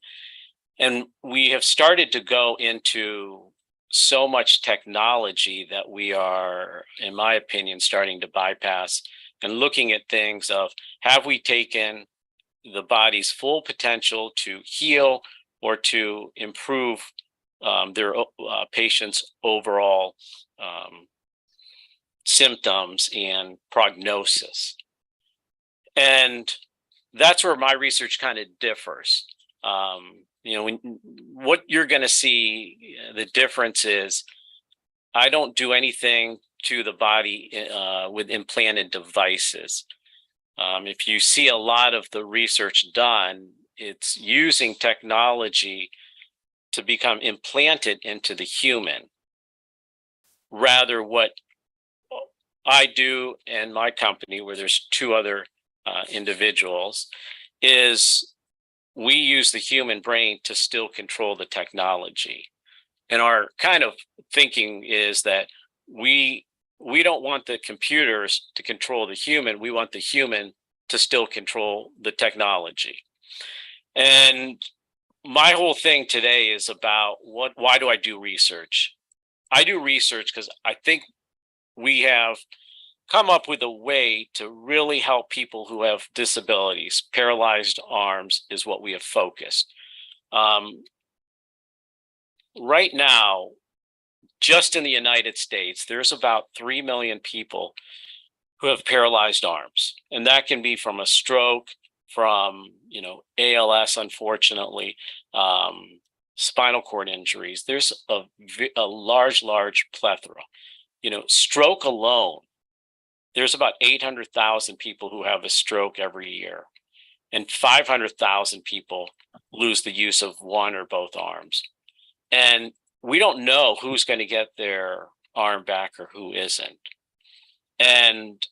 And we have started to go into so much technology that we are, in my opinion, starting to bypass and looking at things of, have we taken the body's full potential to heal or to improve their patients' overall symptoms and prognosis. And that's where my research kind of differs. What you're going to see, the difference is I don't do anything to the body with implanted devices. If you see a lot of the research done, it's using technology to become implanted into the human. Rather, what I do and my company, where there's two other individuals, is we use the human brain to still control the technology. And our kind of thinking is that we don't want the computers to control the human. We want the human to still control the technology. And my whole thing today is about why do I do research? I do research because I think we have come up with a way to really help people who have disabilities. Paralyzed arms is what we have focused. Right now, just in the United States, there's about 3 million people who have paralyzed arms. And that can be from a stroke, from ALS, unfortunately, spinal cord injuries. There's a large plethora. Stroke alone, there's about 800,000 people who have a stroke every year, and 500,000 people lose the use of one or both arms. And we don't know who's going to get their arm back or who isn't. And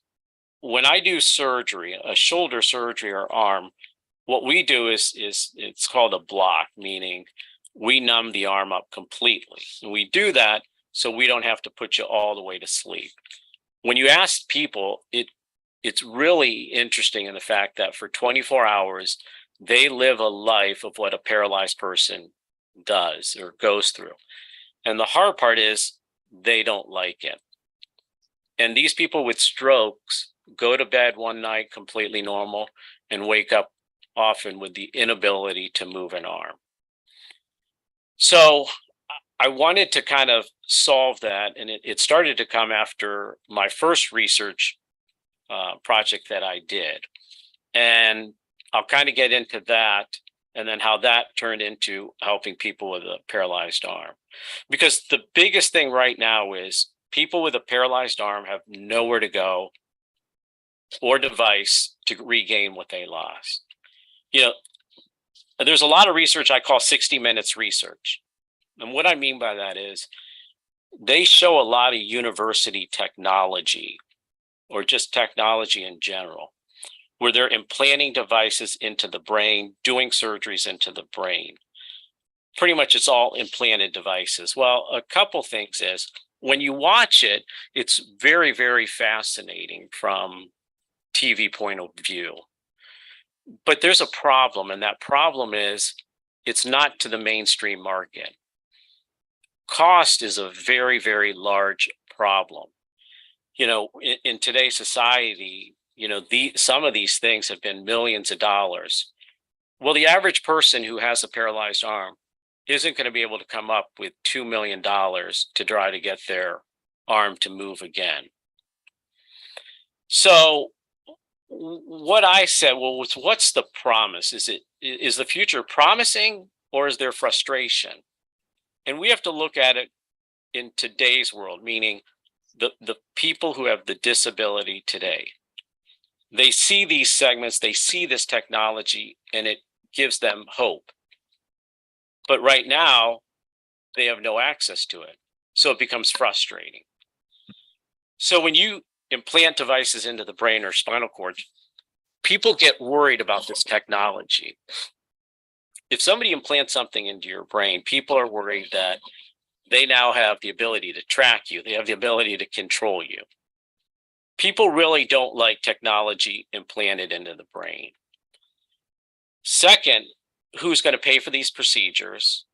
when I do surgery, a shoulder surgery or arm, what we do is it's called a block, meaning we numb the arm up completely. And we do that so we don't have to put you all the way to sleep. When you ask people, it's really interesting in the fact that for 24 hours, they live a life of what a paralyzed person does or goes through. And the hard part is they don't like it. And these people with strokes go to bed one night completely normal and wake up often with the inability to move an arm. So I wanted to kind of solve that. And it started to come after my first research project that I did. And I'll kind of get into that and then how that turned into helping people with a paralyzed arm. Because the biggest thing right now is people with a paralyzed arm have nowhere to go or device to regain what they lost. There's a lot of research I call 60 minutes research. And what I mean by that is they show a lot of university technology or just technology in general, where they're implanting devices into the brain, doing surgeries into the brain. Pretty much it's all implanted devices. Well, a couple things is when you watch it, it's very, very fascinating from TV point of view. But there's a problem, and that problem is it's not to the mainstream market. Cost is a very, very large problem. You know, in today's society, you know, some of these things have been millions of dollars. Well, the average person who has a paralyzed arm isn't going to be able to come up with $2 million to try to get their arm to move again. So what I said, well, what's the promise? Is the future promising, or is there frustration? And we have to look at it in today's world, meaning the people who have the disability today. They see these segments, they see this technology, and it gives them hope. But right now, they have no access to it. So it becomes frustrating. So when you implant devices into the brain or spinal cord, people get worried about this technology. If somebody implants something into your brain, people are worried that they now have the ability to track you. They have the ability to control you. People really don't like technology implanted into the brain. Second, who's going to pay for these procedures?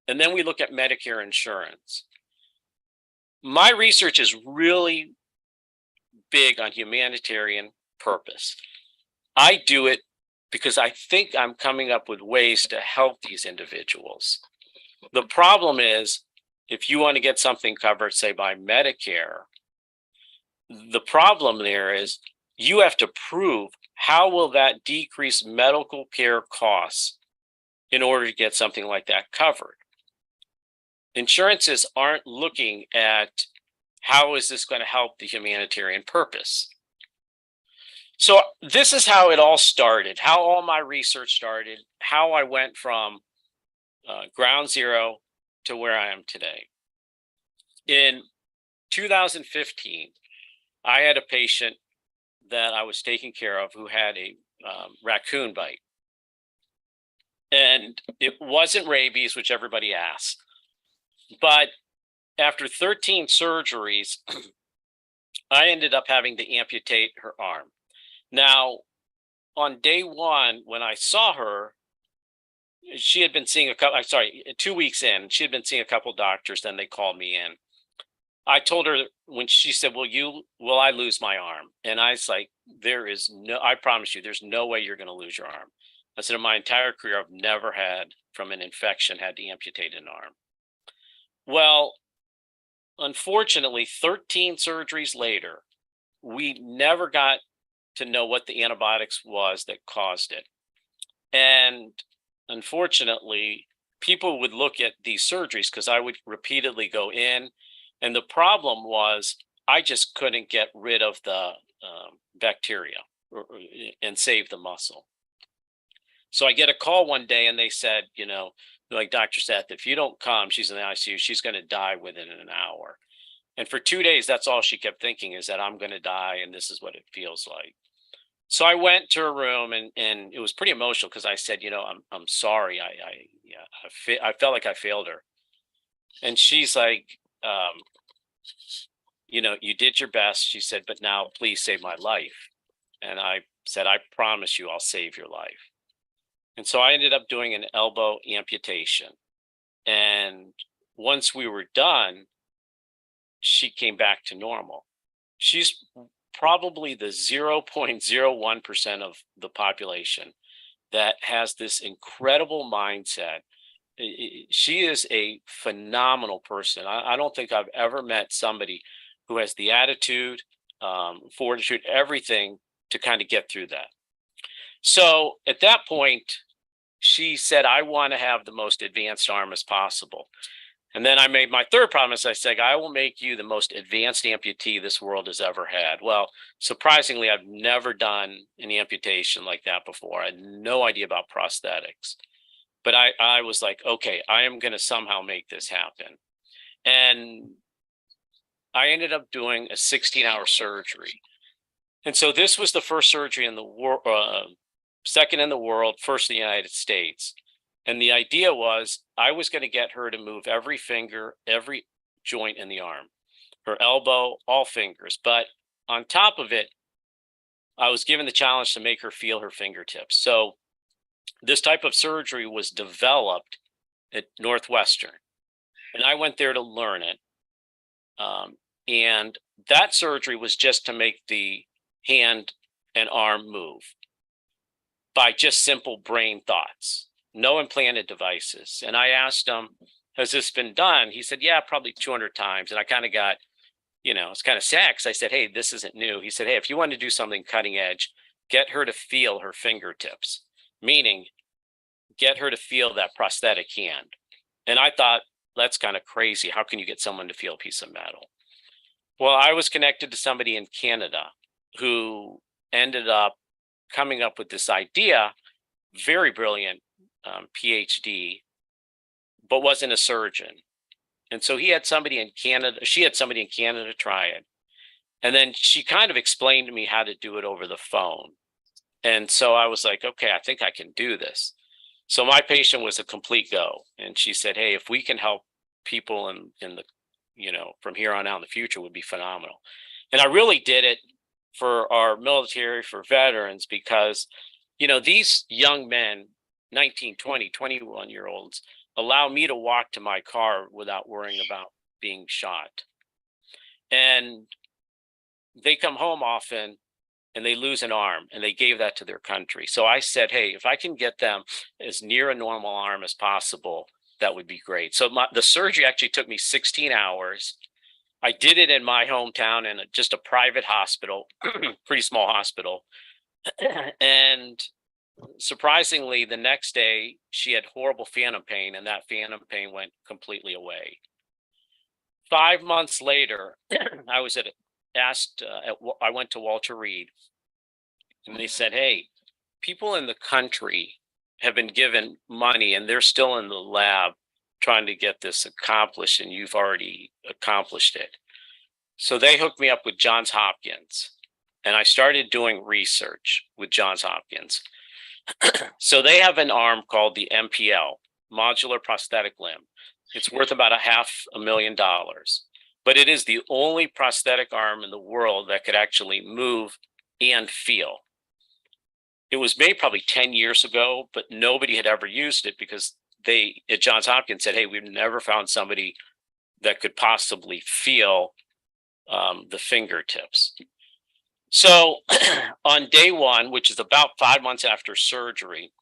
And then we look at Medicare insurance. My research is really big on humanitarian purpose. I do it because I think I'm coming up with ways to help these individuals. The problem is, if you want to get something covered, say by Medicare, the problem there is you have to prove how will that decrease medical care costs in order to get something like that covered. Insurances aren't looking at how is this going to help the humanitarian purpose. So this is how it all started, how all my research started, how I went from ground zero to where I am today. In 2015, I had a patient that I was taking care of who had a raccoon bite. And it wasn't rabies, which everybody asks. But after 13 surgeries, I ended up having to amputate her arm. Now, on day one, when I saw her, she had been seeing 2 weeks in, she had been seeing a couple doctors, then they called me in. I told her when she said, will I lose my arm? And I was like, I promise you, there's no way you're going to lose your arm. I said, in my entire career, I've never had, from an infection, had to amputate an arm. Well, unfortunately, 13 surgeries later, we never got to know what the antibiotics was that caused it. And unfortunately, people would look at these surgeries because I would repeatedly go in. And the problem was I just couldn't get rid of the bacteria and save the muscle. So I get a call one day and they said, like, Dr. Seth, if you don't come, she's in the ICU, she's going to die within an hour. And for 2 days, that's all she kept thinking, is that I'm going to die and this is what it feels like. So I went to her room and it was pretty emotional because I said, I'm sorry. I felt like I failed her. And she's like, you did your best. She said, but now please save my life. And I said, I promise you I'll save your life. And so I ended up doing an elbow amputation. And once we were done, she came back to normal. She's probably the 0.01% of the population that has this incredible mindset. She is a phenomenal person. I don't think I've ever met somebody who has the attitude, fortitude, everything to kind of get through that. So at that point, she said, I want to have the most advanced arm as possible. And then I made my third promise. I said, I will make you the most advanced amputee this world has ever had. Well, surprisingly, I've never done an amputation like that before. I had no idea about prosthetics. But I was like, okay, I am going to somehow make this happen. And I ended up doing a 16-hour surgery. And so this was the first surgery in the world, second in the world, first in the United States. And the idea was I was going to get her to move every finger, every joint in the arm, her elbow, all fingers. But on top of it, I was given the challenge to make her feel her fingertips. So this type of surgery was developed at Northwestern, and I went there to learn it. And that surgery was just to make the hand and arm move by just simple brain thoughts, no implanted devices. And I asked him, has this been done? He said, yeah, probably 200 times. And I kind of got, it's kind of sad because I said, hey, this isn't new. He said, hey, if you want to do something cutting edge, get her to feel her fingertips, meaning get her to feel that prosthetic hand. And I thought, that's kind of crazy. How can you get someone to feel a piece of metal? Well, I was connected to somebody in Canada who ended up coming up with this idea, very brilliant PhD, but wasn't a surgeon. And so he had somebody in Canada, she had somebody in Canada try it. And then she kind of explained to me how to do it over the phone. And so I was like, okay, I think I can do this. So my patient was a complete go. And she said, hey, if we can help people in the, from here on out in the future, would be phenomenal. And I really did it for our military, for veterans, because, these young men, 19, 20, 21-year-olds, allow me to walk to my car without worrying about being shot. And they come home often and they lose an arm, and they gave that to their country. So I said, hey, if I can get them as near a normal arm as possible, that would be great. So the surgery actually took me 16 hours. I did it in my hometown in just a private hospital, pretty small hospital. And surprisingly, the next day she had horrible phantom pain, and that phantom pain went completely away. 5 months later, I was I went to Walter Reed, and they said, hey, people in the country have been given money and they're still in the lab trying to get this accomplished, and you've already accomplished it. So they hooked me up with Johns Hopkins, and I started doing research with Johns Hopkins. So they have an arm called the MPL, modular prosthetic limb. It's worth about $500,000, but it is the only prosthetic arm in the world that could actually move and feel. It was made probably 10 years ago, but nobody had ever used it because they at Johns Hopkins said, hey, we've never found somebody that could possibly feel the fingertips. So on day one, which is about 5 months after surgery,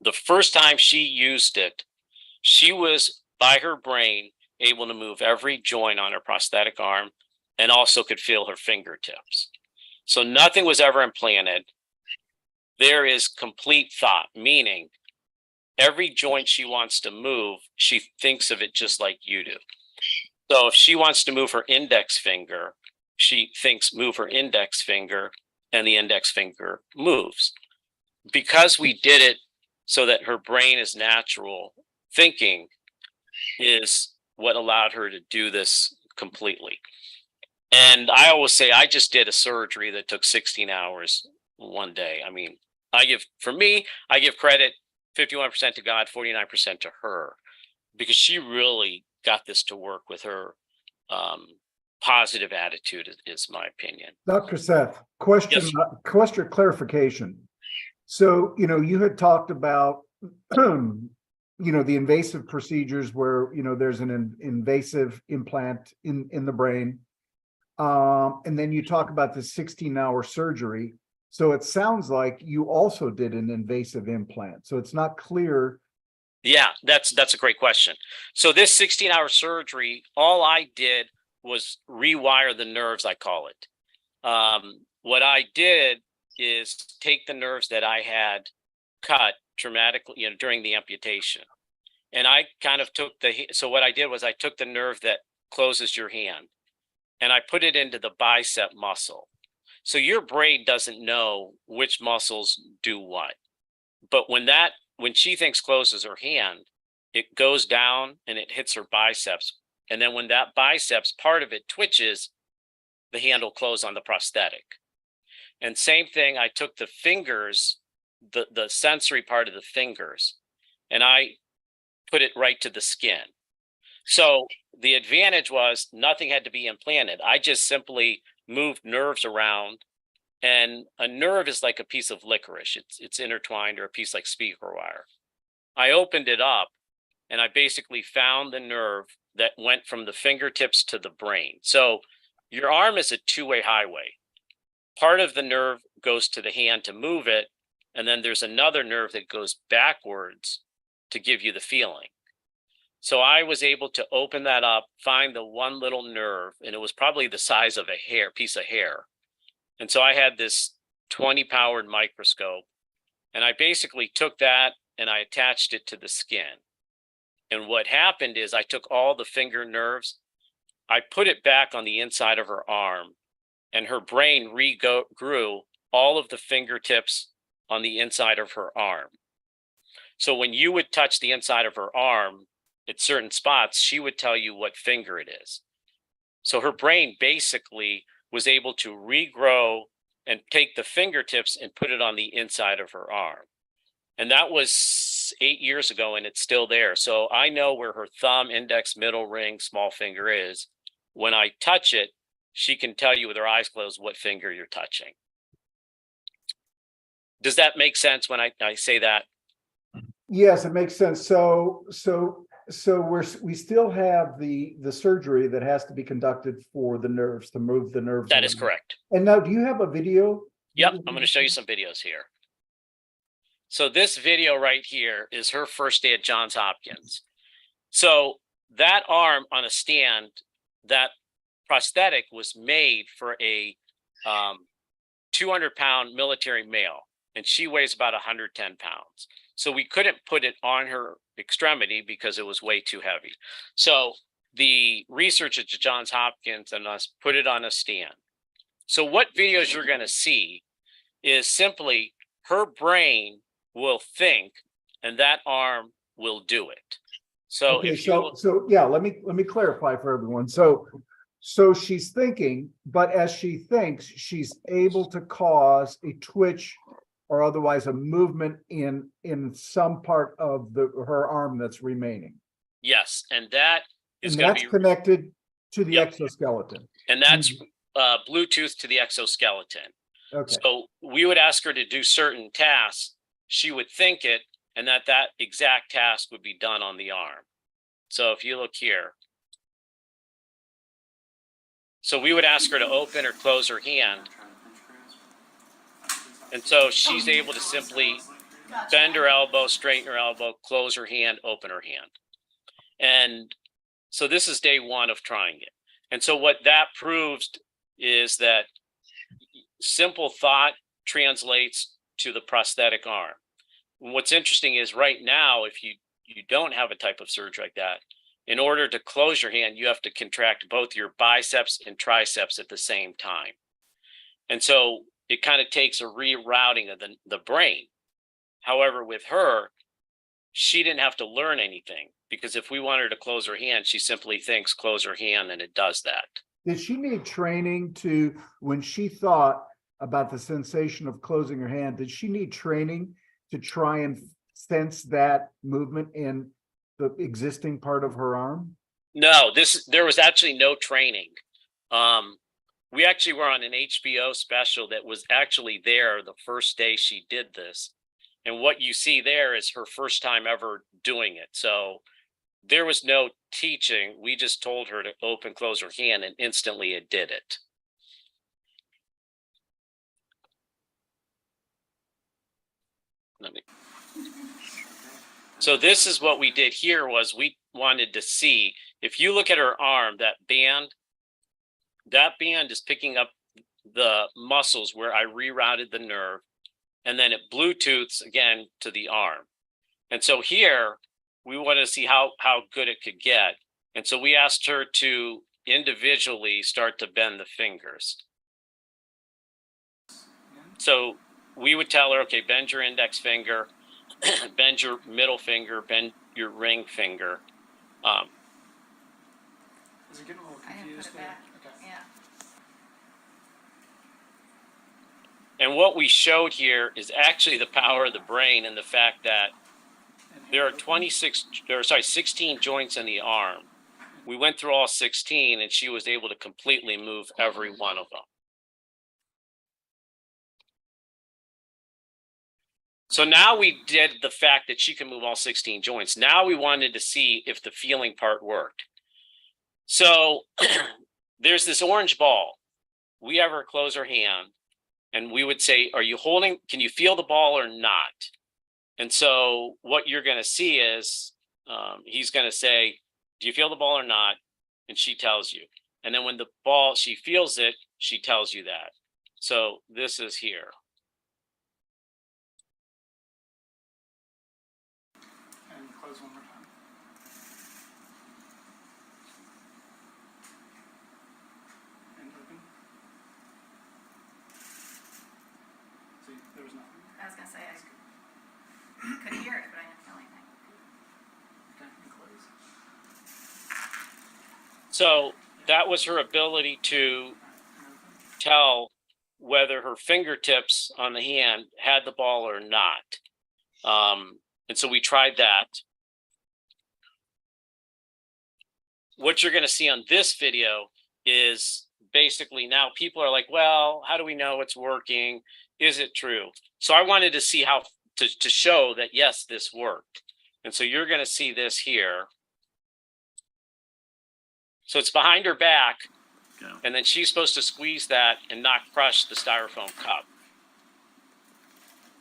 the first time she used it, she was, by her brain, able to move every joint on her prosthetic arm and also could feel her fingertips. So nothing was ever implanted. There is complete thought, meaning every joint she wants to move, she thinks of it just like you do. So if she wants to move her index finger, she thinks move her index finger, and the index finger moves. Because we did it so that her brain is natural thinking is what allowed her to do this completely. And I always say I just did a surgery that took 16 hours one day. I mean, I give credit 51% to God, 49% to her, because she really got this to work with her positive attitude, is my opinion. Dr. Seth, question, Yes. question clarification. So, you had talked about, the invasive procedures where, there's an invasive implant in the brain. And then you talk about the 16-hour surgery. So it sounds like you also did an invasive implant. So it's not clear. Yeah, that's a great question. So this 16-hour surgery, all I did was rewire the nerves, I call it. What I did is take the nerves that I had cut traumatically, during the amputation. And I kind of took so what I did was I took the nerve that closes your hand and I put it into the bicep muscle. So your brain doesn't know which muscles do what. But when she thinks closes her hand, it goes down and it hits her biceps And then when that biceps part of it twitches, the hand will close on the prosthetic. And same thing, I took the fingers, the sensory part of the fingers, and I put it right to the skin. So the advantage was nothing had to be implanted. I just simply moved nerves around, and a nerve is like a piece of licorice. It's intertwined, or a piece like speaker wire. I opened it up, and I basically found the nerve that went from the fingertips to the brain. So your arm is a two-way highway. Part of the nerve goes to the hand to move it, and then there's another nerve that goes backwards to give you the feeling. So I was able to open that up, find the one little nerve, and it was probably the size of a piece of hair. And so I had this 20 powered microscope, and I basically took that and I attached it to the skin. And what happened is I took all the finger nerves, I put it back on the inside of her arm, and her brain regrew all of the fingertips on the inside of her arm. So when you would touch the inside of her arm at certain spots, she would tell you what finger it is. So her brain basically was able to regrow and take the fingertips and put it on the inside of her arm. And that was 8 years ago, and it's still there. So I know where her thumb, index, middle ring, small finger is. When I touch it, she can tell you with her eyes closed what finger you're touching. Does that make sense when I say that? Yes, it makes sense. So we still have the surgery that has to be conducted for the nerves, to move the nerves. That is around. correct. And now, do you have a video? Yep, I'm going to show you some videos here. So this video right here is her first day at Johns Hopkins. So that arm on a stand, that prosthetic was made for a 200-pound military male, and she weighs about 110 pounds. So we couldn't put it on her extremity because it was way too heavy. So the researchers at Johns Hopkins and us put it on a stand. So what videos you're going to see is simply her brain will think, and that arm will do it. So Okay, if you so yeah, let me clarify for everyone. So she's thinking, but as she thinks, she's able to cause a twitch or otherwise a movement in some part of her arm that's remaining. yes, and that is And going that's to be connected to the Yep. exoskeleton. and that's Bluetooth to the exoskeleton. Okay. So we would ask her to do certain tasks. She would think it, and that exact task would be done on the arm. So if you look here, so we would ask her to open or close her hand. And so she's able to simply bend her elbow, straighten her elbow, close her hand, open her hand. And so this is day one of trying it. And so what that proves is that simple thought translates to the prosthetic arm. And what's interesting is right now, if you don't have a type of surgery like that, in order to close your hand, you have to contract both your biceps and triceps at the same time. And so it kind of takes a rerouting of the brain. However, with her, she didn't have to learn anything, because if we want her to close her hand, she simply thinks close her hand, and it does that. Did she need training to, when she thought about the sensation of closing her hand, did she need training to try and sense that movement in the existing part of her arm? No, there was actually no training. We actually were on an HBO special that was actually there the first day she did this. And what you see there is her first time ever doing it. So there was no teaching. We just told her to open, close her hand, and instantly it did it. So this is what we did here. Was we wanted to see, if you look at her arm, that band is picking up the muscles where I rerouted the nerve, and then it Bluetooths again to the arm. And so here we wanted to see how good it could get. And so we asked her to individually start to bend the fingers. So we would tell her, okay, bend your index finger, bend your middle finger, bend your ring finger. Is it getting a little I didn't put confused it there? back, Okay. yeah. And what we showed here is actually the power of the brain and the fact that And there are hand open. 16 joints in the arm. We went through all 16 and she was able to completely move every one of them. So now we did the fact that she can move all 16 joints. Now we wanted to see if the feeling part worked. So there's this orange ball. We have her close her hand and we would say, are you holding, can you feel the ball or not? And so what you're going to see is he's going to say, do you feel the ball or not? And she tells you. And then when the ball, she feels it, she tells you that. So this is here. And close one more time. And open. See, there was nothing. I was gonna say, I could hear it, but I didn't feel anything. Okay, and close. So that was her ability to And open. tell whether her fingertips on the hand had the ball or not. And so we tried that. What you're going to see on this video is basically now people are like, well, how do we know it's working? Is it true? So I wanted to see how to show that, yes, this worked. And so you're going to see this here. So it's behind her back. Go. And then she's supposed to squeeze that and not crush the styrofoam cup.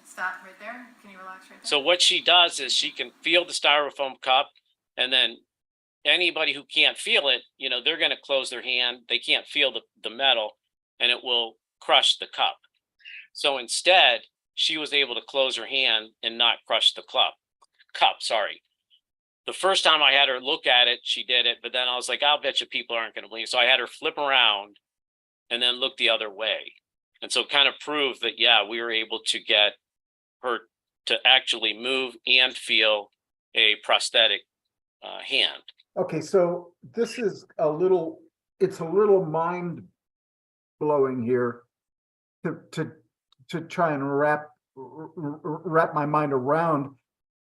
Stop right there. Can you relax right there? So what she does is she can feel the styrofoam cup, and then anybody who can't feel it, you know, they're going to close their hand. They can't feel the metal, and it will crush the cup. So instead, she was able to close her hand and not crush the cup. Sorry. The first time I had her look at it, she did it, but then I was like, I'll bet you people aren't going to believe. So I had her flip around and then look the other way. And so kind of prove that, yeah, we were able to get her to actually move and feel a prosthetic hand. Okay, so this is it's a little mind blowing here to try and wrap my mind around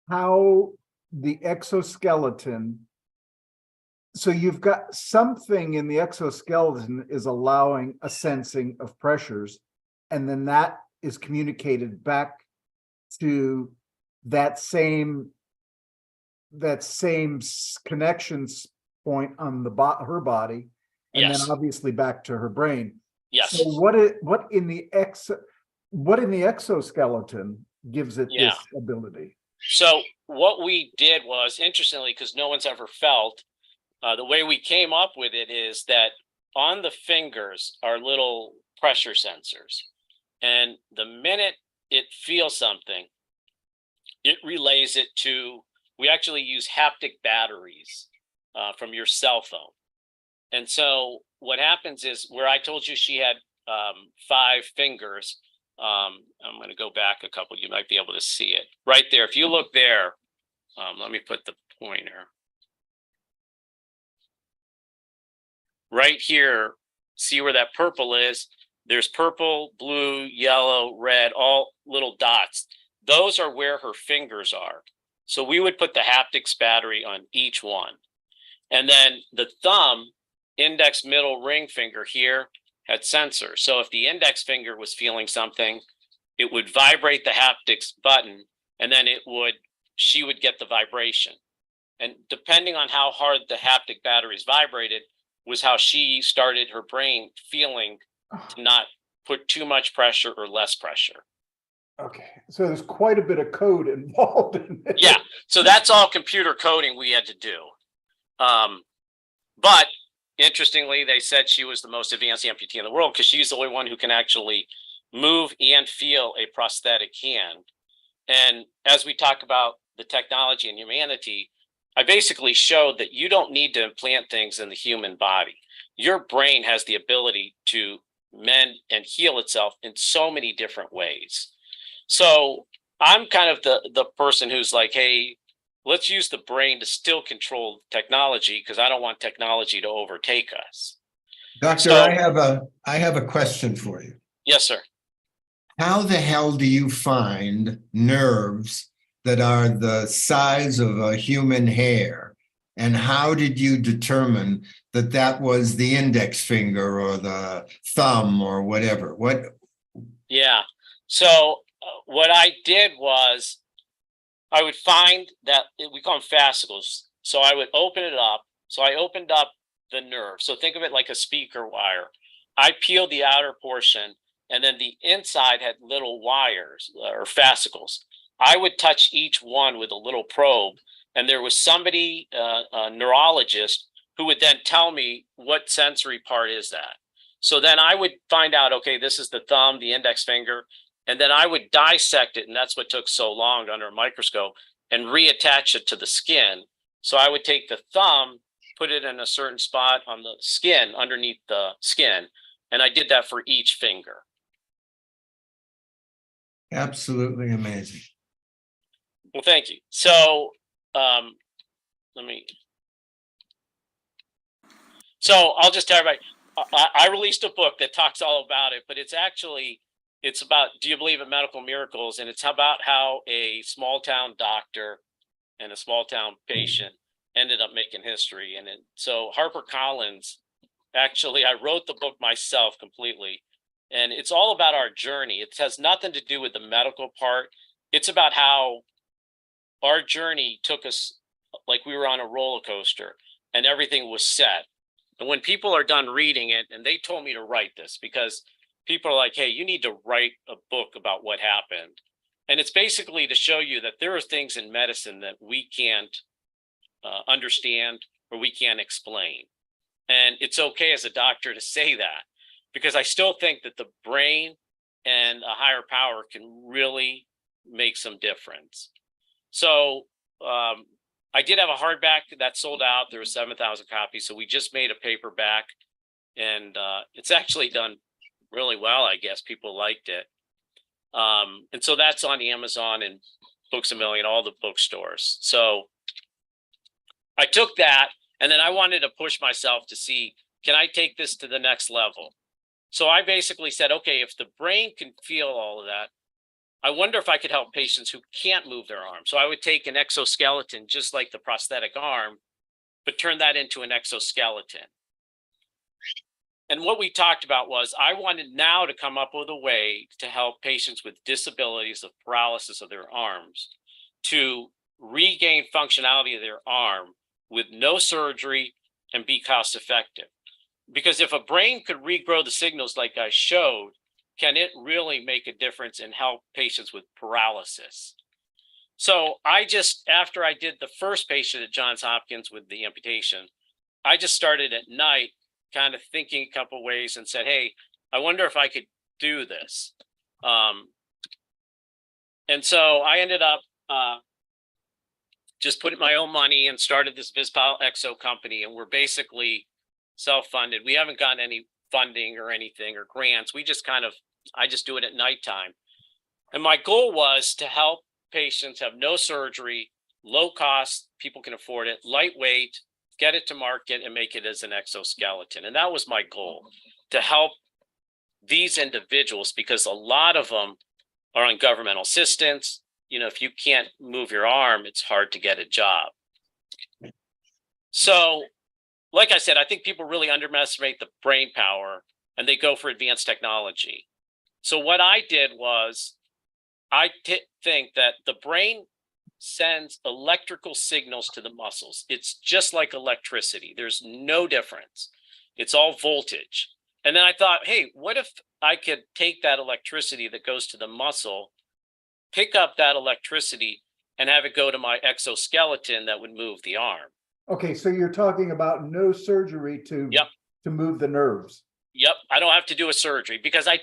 how the exoskeleton. So you've got something in the exoskeleton is allowing a sensing of pressures, and then that is communicated back to that same connections point on her body, and Yes. then obviously back to her brain. Yes. So what in the exoskeleton gives it Yeah. this ability? So what we did was, interestingly, because no one's ever felt, the way we came up with it is that on the fingers are little pressure sensors. And the minute it feels something, it relays it to, we actually use haptic batteries from your cell phone. And so what happens is, where I told you she had 5 fingers, I'm going to go back a couple, you might be able to see it right there. If you look there, let me put the pointer right here. See where that purple is? There's purple, blue, yellow, red, all little dots. Those are where her fingers are. So we would put the haptics battery on each one. And then the thumb, index, middle, ring finger here had sensors. So if the index finger was feeling something, it would vibrate the haptics button, and then she would get the vibration. And depending on how hard the haptic batteries vibrated was how she started her brain feeling to not put too much pressure or less pressure. Okay, so there's quite a bit of code involved in it. Yeah, so that's all computer coding we had to do. But interestingly, they said she was the most advanced amputee in the world because she's the only one who can actually move and feel a prosthetic hand. And as we talk about the technology and humanity, I basically showed that you don't need to implant things in the human body. Your brain has the ability to mend and heal itself in so many different ways. So I'm kind of the person who's like, hey, let's use the brain to still control technology because I don't want technology to overtake us. Doctor, So- I have a question for you. Yes, sir. How the hell do you find nerves that are the size of a human hair? And how did you determine that that was the index finger or the thumb or whatever? Yeah. So what I did was I would find that we call them fascicles. So I would open it up. So I opened up the nerve. So think of it like a speaker wire. I peeled the outer portion, and then the inside had little wires or fascicles. I would touch each one with a little probe, and there was somebody, a neurologist, who would then tell me what sensory part is that. So then I would find out, okay, this is the thumb, the index finger, and then I would dissect it, and that's what took so long under a microscope, and reattach it to the skin. So I would take the thumb, put it in a certain spot on the skin, underneath the skin, and I did that for each finger. Absolutely amazing. Well, thank you. So I'll just tell everybody, I released a book that talks all about it, but it's about, do you believe in medical miracles? And it's about how a small town doctor and a small town patient ended up making history. And so HarperCollins, actually, I wrote the book myself completely. And it's all about our journey. It has nothing to do with the medical part. It's about how our journey took us like we were on a roller coaster and everything was set. And when people are done reading it, and they told me to write this because people are like, hey, you need to write a book about what happened. And it's basically to show you that there are things in medicine that we can't understand or we can't explain. And it's okay as a doctor to say that, because I still think that the brain and a higher power can really make some difference. So I did have a hardback that sold out. There were 7,000 copies. So we just made a paperback, and it's actually done really well. I guess people liked it. And so that's on Amazon and Books A Million, all the bookstores. So I took that, and then I wanted to push myself to see, can I take this to the next level? So I basically said, okay, if the brain can feel all of that, I wonder if I could help patients who can't move their arm. So I would take an exoskeleton, just like the prosthetic arm, but turn that into an exoskeleton. And what we talked about was I wanted now to come up with a way to help patients with disabilities of paralysis of their arms to regain functionality of their arm with no surgery and be cost effective. Because if a brain could regrow the signals like I showed, can it really make a difference and help patients with paralysis? So after I did the first patient at Johns Hopkins with the amputation, I just started at night kind of thinking a couple ways and said, hey, I wonder if I could do this. And so I ended up just putting my own money and started this Vispal Exo company, and we're basically self-funded. We haven't gotten any funding or anything or grants. I just do it at nighttime. And my goal was to help patients have no surgery, low cost, people can afford it, lightweight, get it to market and make it as an exoskeleton. And that was my goal, to help these individuals, because a lot of them are on governmental assistance. You know, if you can't move your arm, it's hard to get a job. So, like I said, I think people really underestimate the brain power and they go for advanced technology. So what I did was I think that the brain sends electrical signals to the muscles. It's just like electricity. There's no difference. It's all voltage. And then I thought, hey, what if I could take that electricity that goes to the muscle, pick up that electricity and have it go to my exoskeleton that would move the arm. Okay, so you're talking about no surgery to move the nerves. Yep, I don't have to do a surgery, because I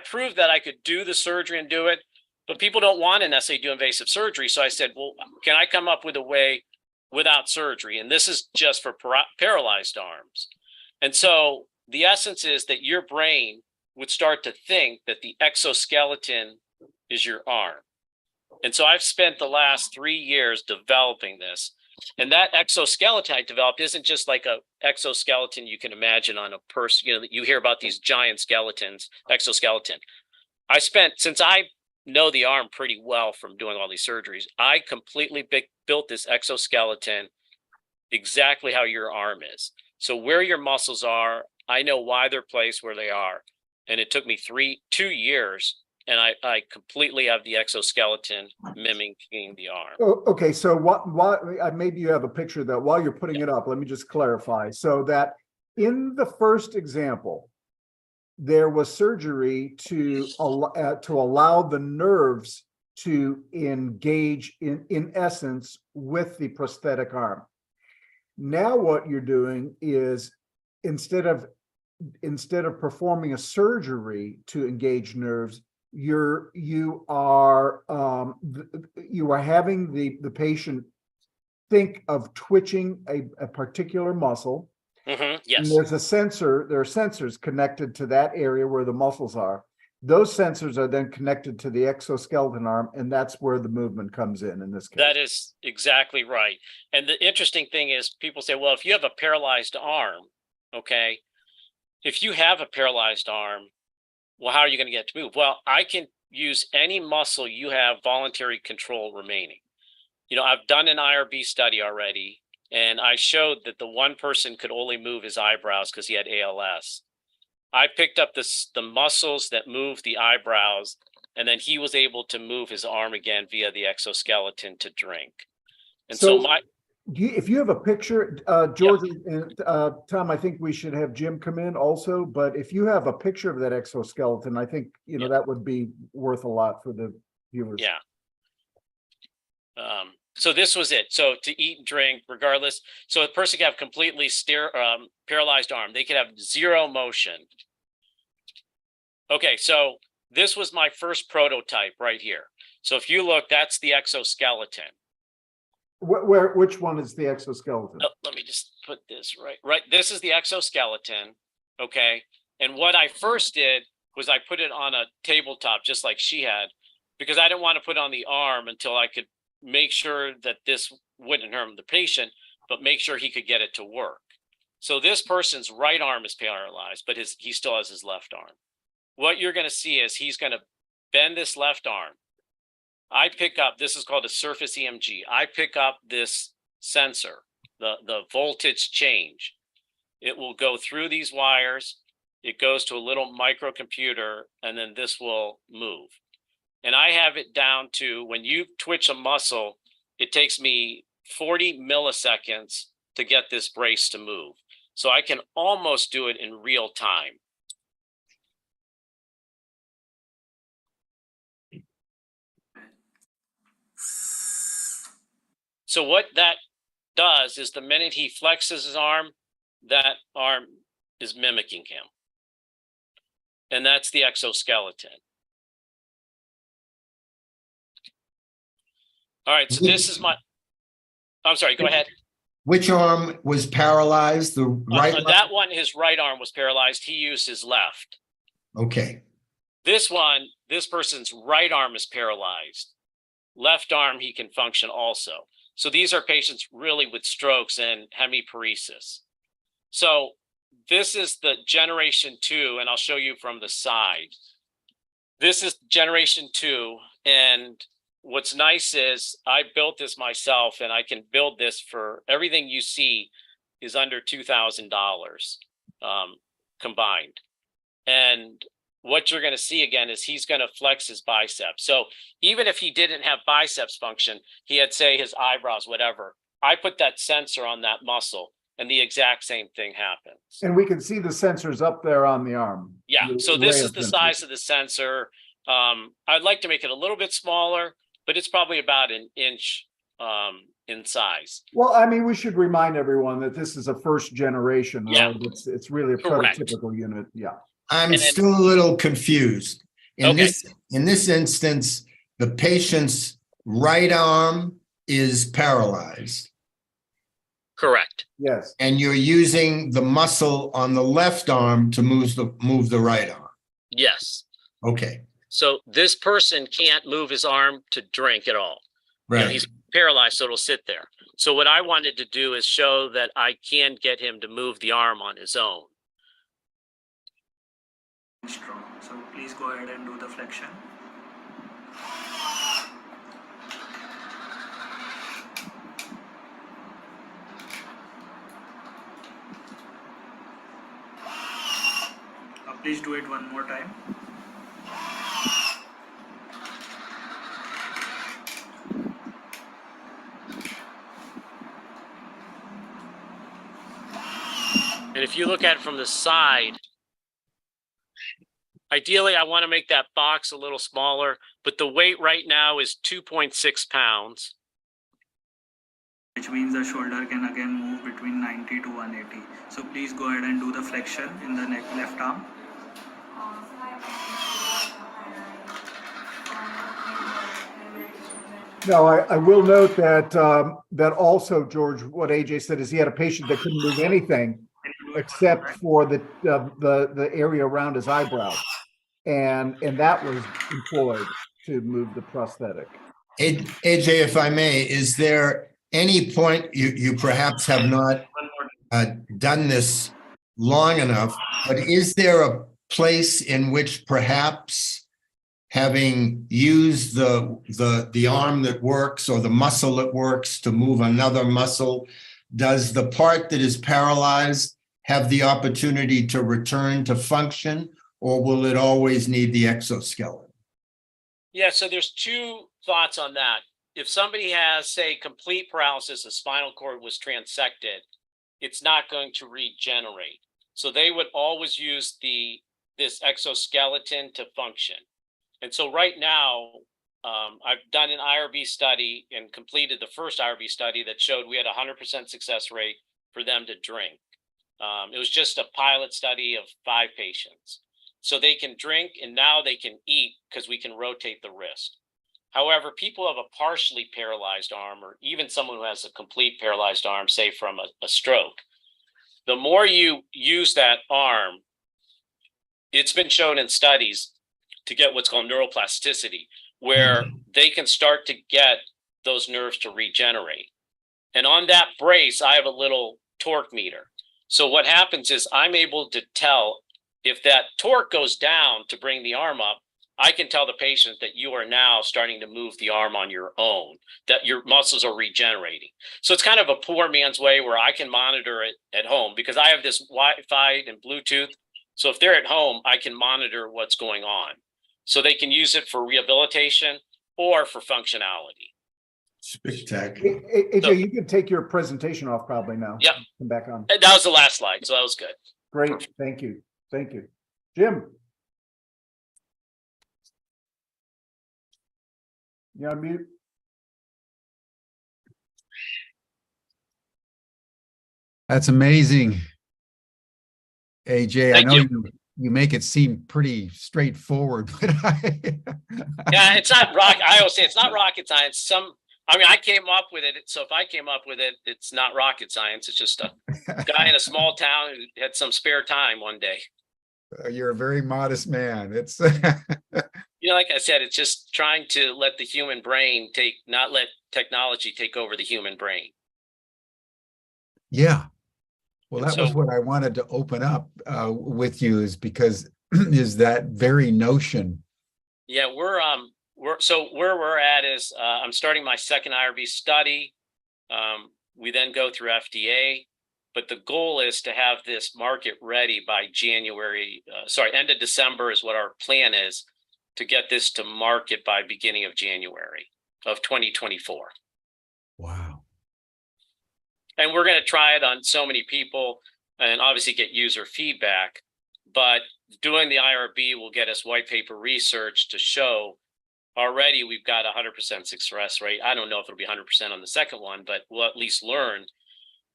proved that I could do the surgery and do it, but people don't want to necessarily do invasive surgery. So I said, well, can I come up with a way without surgery? And this is just for paralyzed arms. And so the essence is that your brain would start to think that the exoskeleton is your arm. And so I've spent the last 3 years developing this. And that exoskeleton I developed isn't just like a exoskeleton you can imagine on a person. You know, you hear about these giant skeletons, exoskeleton. Since I know the arm pretty well from doing all these surgeries, I completely built this exoskeleton exactly how your arm is. So where your muscles are, I know why they're placed where they are. And it took me 2 years, and I completely have the exoskeleton mimicking the arm. Oh, okay, so what maybe you have a picture of that. While you're putting it up, let me just clarify. So that in the first example, there was surgery to allow the nerves to engage in essence with the prosthetic arm. Now what you're doing is instead of performing a surgery to engage nerves, you are having the patient think of twitching a particular muscle. Mm-hmm. And Yes. there are sensors connected to that area where the muscles are. Those sensors are then connected to the exoskeleton arm, and that's where the movement comes in this case. That is exactly right. And the interesting thing is people say, well, if you have a paralyzed arm, okay, if you have a paralyzed arm, well, how are you going to get to move? Well, I can use any muscle you have voluntary control remaining. You know, I've done an IRB study already, and I showed that the one person could only move his eyebrows because he had ALS. I picked up the muscles that move the eyebrows, and then he was able to move his arm again via the exoskeleton to drink. And so if you have a picture, George and Tom, I think we should have Jim come in also. But if you have a picture of that exoskeleton, I think that would be worth a lot for the viewers. Yeah. So this was it. So to eat and drink, regardless. So a person can have completely paralyzed arm. They could have zero motion. Okay, so this was my first prototype right here. So if you look, that's the exoskeleton. Which one is the exoskeleton? Oh, let me just put this right. This is the exoskeleton. Okay. And what I first did was I put it on a tabletop, just like she had, because I didn't want to put it on the arm until I could make sure that this wouldn't harm the patient, but make sure he could get it to work. So this person's right arm is paralyzed, but he still has his left arm. What you're going to see is he's going to bend this left arm. I pick up, this is called a surface EMG. I pick up this sensor, the voltage change. It will go through these wires. It goes to a little microcomputer, and then this will move. And I have it down to when you twitch a muscle, it takes me 40 milliseconds to get this brace to move. So I can almost do it in real time. So what that does is the minute he flexes his arm, that arm is mimicking him. And that's the exoskeleton. All right, so this is I'm sorry, go ahead. Which arm was paralyzed? The right one? That one, his right arm was paralyzed. He used his left. Okay. This one, this person's right arm is paralyzed. Left arm, he can function also. So these are patients really with strokes and hemiparesis. So this is the generation 2, and I'll show you from the side. This is generation 2, and what's nice is I built this myself, and I can build this for everything you see is under $2,000 combined. And what you're going to see again is he's going to flex his biceps. So even if he didn't have biceps function, he had, say, his eyebrows, whatever, I put that sensor on that muscle and the exact same thing happens. And we can see the sensors up there on the arm. Yeah, so this is the size of the sensor. I'd like to make it a little bit smaller, but it's probably about an inch in size. Well, I mean, we should remind everyone that this is a first generation, right? Yeah. It's really a Correct. prototypical unit. Yeah. I'm still a little confused. In Okay. this instance, the patient's right arm is paralyzed. Correct. Yes. And you're using the muscle on the left arm to move the right arm. Yes. Okay. So this person can't move his arm to drink at all. You know, he's paralyzed, so it'll sit there. So what I wanted to do is show that I can get him to move the arm on his own. Strong. So please go ahead and do the flexion. Please do it one more time. And if you look at it from the side, ideally I want to make that box a little smaller, but the weight right now is 2.6 pounds. Which means the shoulder can again move between 90 to 180. So please go ahead and do the flexion in the left arm. No, I will note that that also, George, what AJ said is he had a patient that couldn't move anything except for the area around his eyebrow, and that was employed to move the prosthetic. AJ, if I may, is there any point you perhaps have not done this long enough, but is there a place in which perhaps having used the arm that works or the muscle that works to move another muscle, does the part that is paralyzed have the opportunity to return to function, or will it always need the exoskeleton? Yeah, so there's two thoughts on that. If somebody has, say, complete paralysis, the spinal cord was transected, it's not going to regenerate. So they would always use this exoskeleton to function. And so right now, I've done an IRB study and completed the first IRB study that showed we had a 100% success rate for them to drink. It was just a pilot study of 5 patients. So they can drink and now they can eat because we can rotate the wrist. However, people have a partially paralyzed arm, or even someone who has a complete paralyzed arm, say from a stroke. The more you use that arm, it's been shown in studies to get what's called neuroplasticity, where they can start to get those nerves to regenerate. And on that brace, I have a little torque meter. So what happens is I'm able to tell if that torque goes down to bring the arm up, I can tell the patient that you are now starting to move the arm on your own, that your muscles are regenerating. So it's kind of a poor man's way where I can monitor it at home because I have this Wi-Fi and Bluetooth. So if they're at home, I can monitor what's going on. So they can use it for rehabilitation or for functionality. Spectacular. AJ, you can take your presentation off probably now. Yep. Come back on. And that was the last slide, so that was good. Great. Perfect. Thank you. Thank you. Jim. You on mute? That's amazing. AJ, Thank I know you. you make it seem pretty straightforward, but Yeah, it's not rock. I always say it's not rocket science. I came up with it. So if I came up with it, it's not rocket science. It's just a guy in a small town who had some spare time one day. You're a very modest man. It's Like I said, it's just trying to let the human brain not let technology take over the human brain. yeah. Well, And that was so- what I wanted to open up with you, is because is that very notion. Yeah, where we're at is I'm starting my second IRB study. We then go through FDA, but the goal is to have this market ready by end of December is what our plan is, to get this to market by beginning of January of 2024. Wow. And we're going to try it on so many people and obviously get user feedback, but doing the IRB will get us white paper research to show already we've got 100% success rate. I don't know if it'll be 100% on the second one, but we'll at least learn.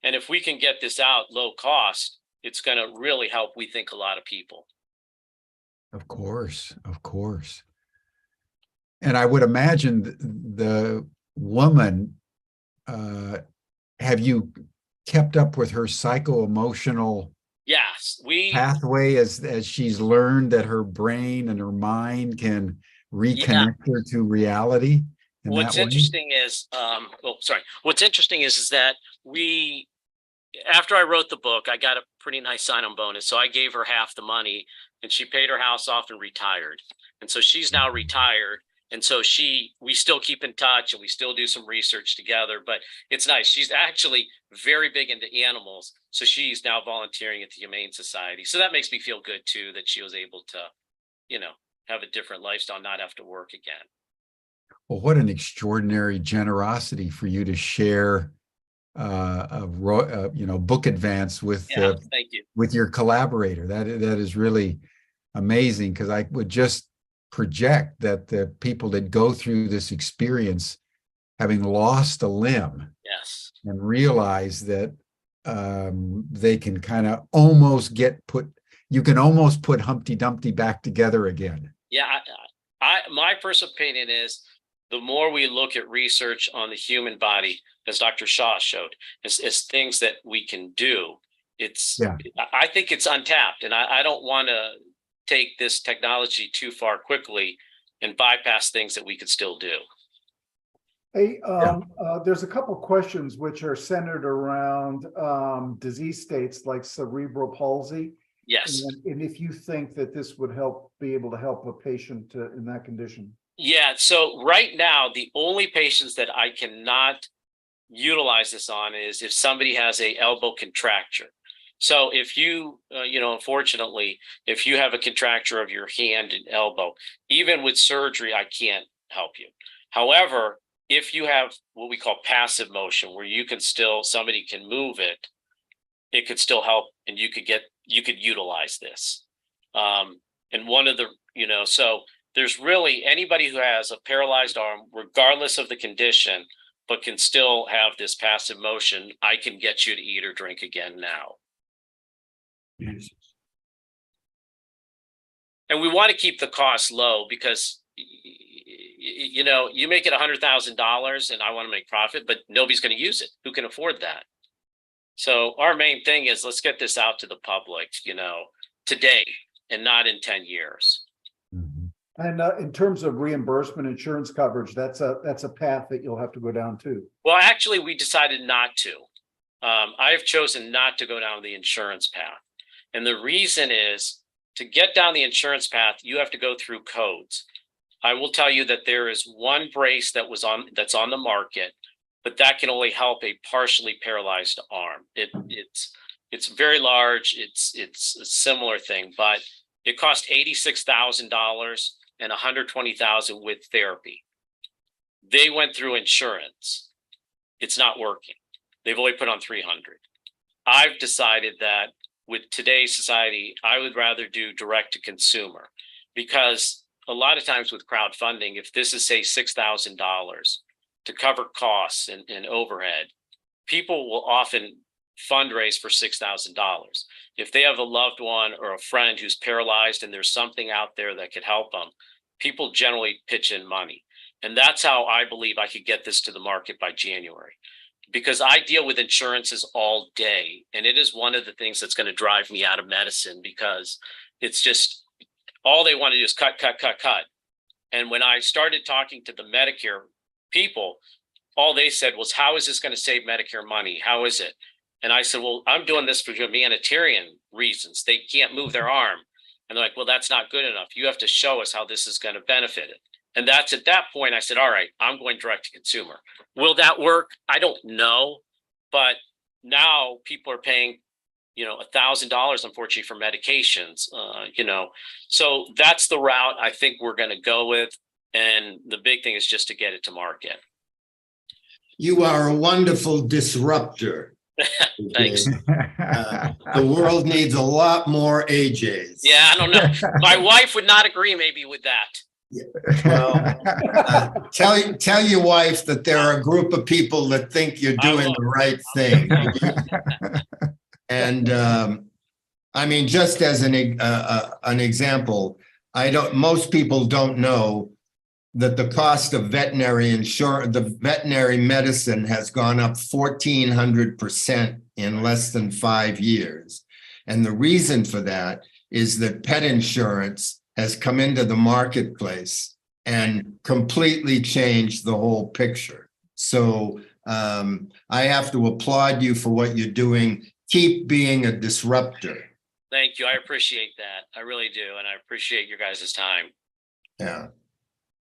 And if we can get this out low cost, it's going to really help, we think, a lot of people. Of course, of course. And I would imagine the woman, have you kept up with her psycho-emotional Yes, pathway as she's learned that her brain and her mind can reconnect her to reality in what's that way? interesting is, what's interesting is that after I wrote the book, I got a pretty nice sign-on bonus. So I gave her half the money and she paid her house off and retired. And so she's now retired. And so we still keep in touch and we still do some research together, but it's nice. She's actually very big into animals. So she's now volunteering at the Humane Society. So that makes me feel good too, that she was able to, have a different lifestyle, not have to work again. Well, what an extraordinary generosity for you to share book advance with Thank you. with your collaborator. That is really amazing, because I would just project that the people that go through this experience, having lost a limb, Yes, and realize that they can kind of almost you can almost put Humpty Dumpty back together again. yeah. My personal opinion is, the more we look at research on the human body, as Dr. Shaw showed, as things that we can do, I think it's untapped, and I don't want to take this technology too far quickly and bypass things that we could still do. Hey, there's a couple questions which are centered around disease states like cerebral palsy. Yes. And if you think that this would be able to help a patient in that condition. Yeah. So right now, the only patients that I cannot utilize this on is if somebody has a elbow contracture. So if you, unfortunately, if you have a contracture of your hand and elbow, even with surgery, I can't help you. However, if you have what we call passive motion, where somebody can move it, it could still help, and you could utilize this. And one of the, so there's really anybody who has a paralyzed arm, regardless of the condition, but can still have this passive motion, I can get you to eat or drink again now. Jesus. And we want to keep the cost low, because you make it $100,000 and I want to make profit, but nobody's going to use it. Who can afford that? So our main thing is, let's get this out to the public, today and not in 10 years. Mm-hmm. And in terms of reimbursement, insurance coverage, that's a path that you'll have to go down too. Well, actually, we decided not to. I've chosen not to go down the insurance path. And the reason is, to get down the insurance path, you have to go through codes. I will tell you that there is one brace that's on the market, but that can only help a partially paralyzed arm. It's very large. It's a similar thing, but it cost $86,000 and $120,000 with therapy. They went through insurance. It's not working. They've only put on 300. I've decided that with today's society, I would rather do direct to consumer, because a lot of times with crowdfunding, if this is, say, $6,000 to cover costs and overhead, people will often fundraise for $6,000. If they have a loved one or a friend who's paralyzed and there's something out there that could help them, people generally pitch in money. And that's how I believe I could get this to the market by January, because I deal with insurances all day. And it is one of the things that's going to drive me out of medicine, because it's just, all they want to do is cut. And when I started talking to the Medicare people, all they said was, how is this going to save Medicare money? How is it? And I said, well, I'm doing this for humanitarian reasons. They can't move their arm. And they're like, well, that's not good enough. You have to show us how this is going to benefit it. And that's at that point, I said, all right, I'm going direct to consumer. Will that work? I don't know. But now people are paying, $1,000, unfortunately, for medications, So that's the route I think we're going to go with. And the big thing is just to get it to market. You are a wonderful disruptor. Thanks. The world needs a lot more AJs. Yeah, I don't know. My wife would not agree maybe with that. Well, tell your wife that there are a group of people that think you're doing the right thing. And I mean, just as an example, most people don't know that the cost of the veterinary medicine has gone up 1,400% in less than 5 years. And the reason for that is that pet insurance has come into the marketplace and completely changed the whole picture. So I have to applaud you for what you're doing. Keep being a disruptor. Thank you. I appreciate that. I really do. And I appreciate your guys' time. Yeah.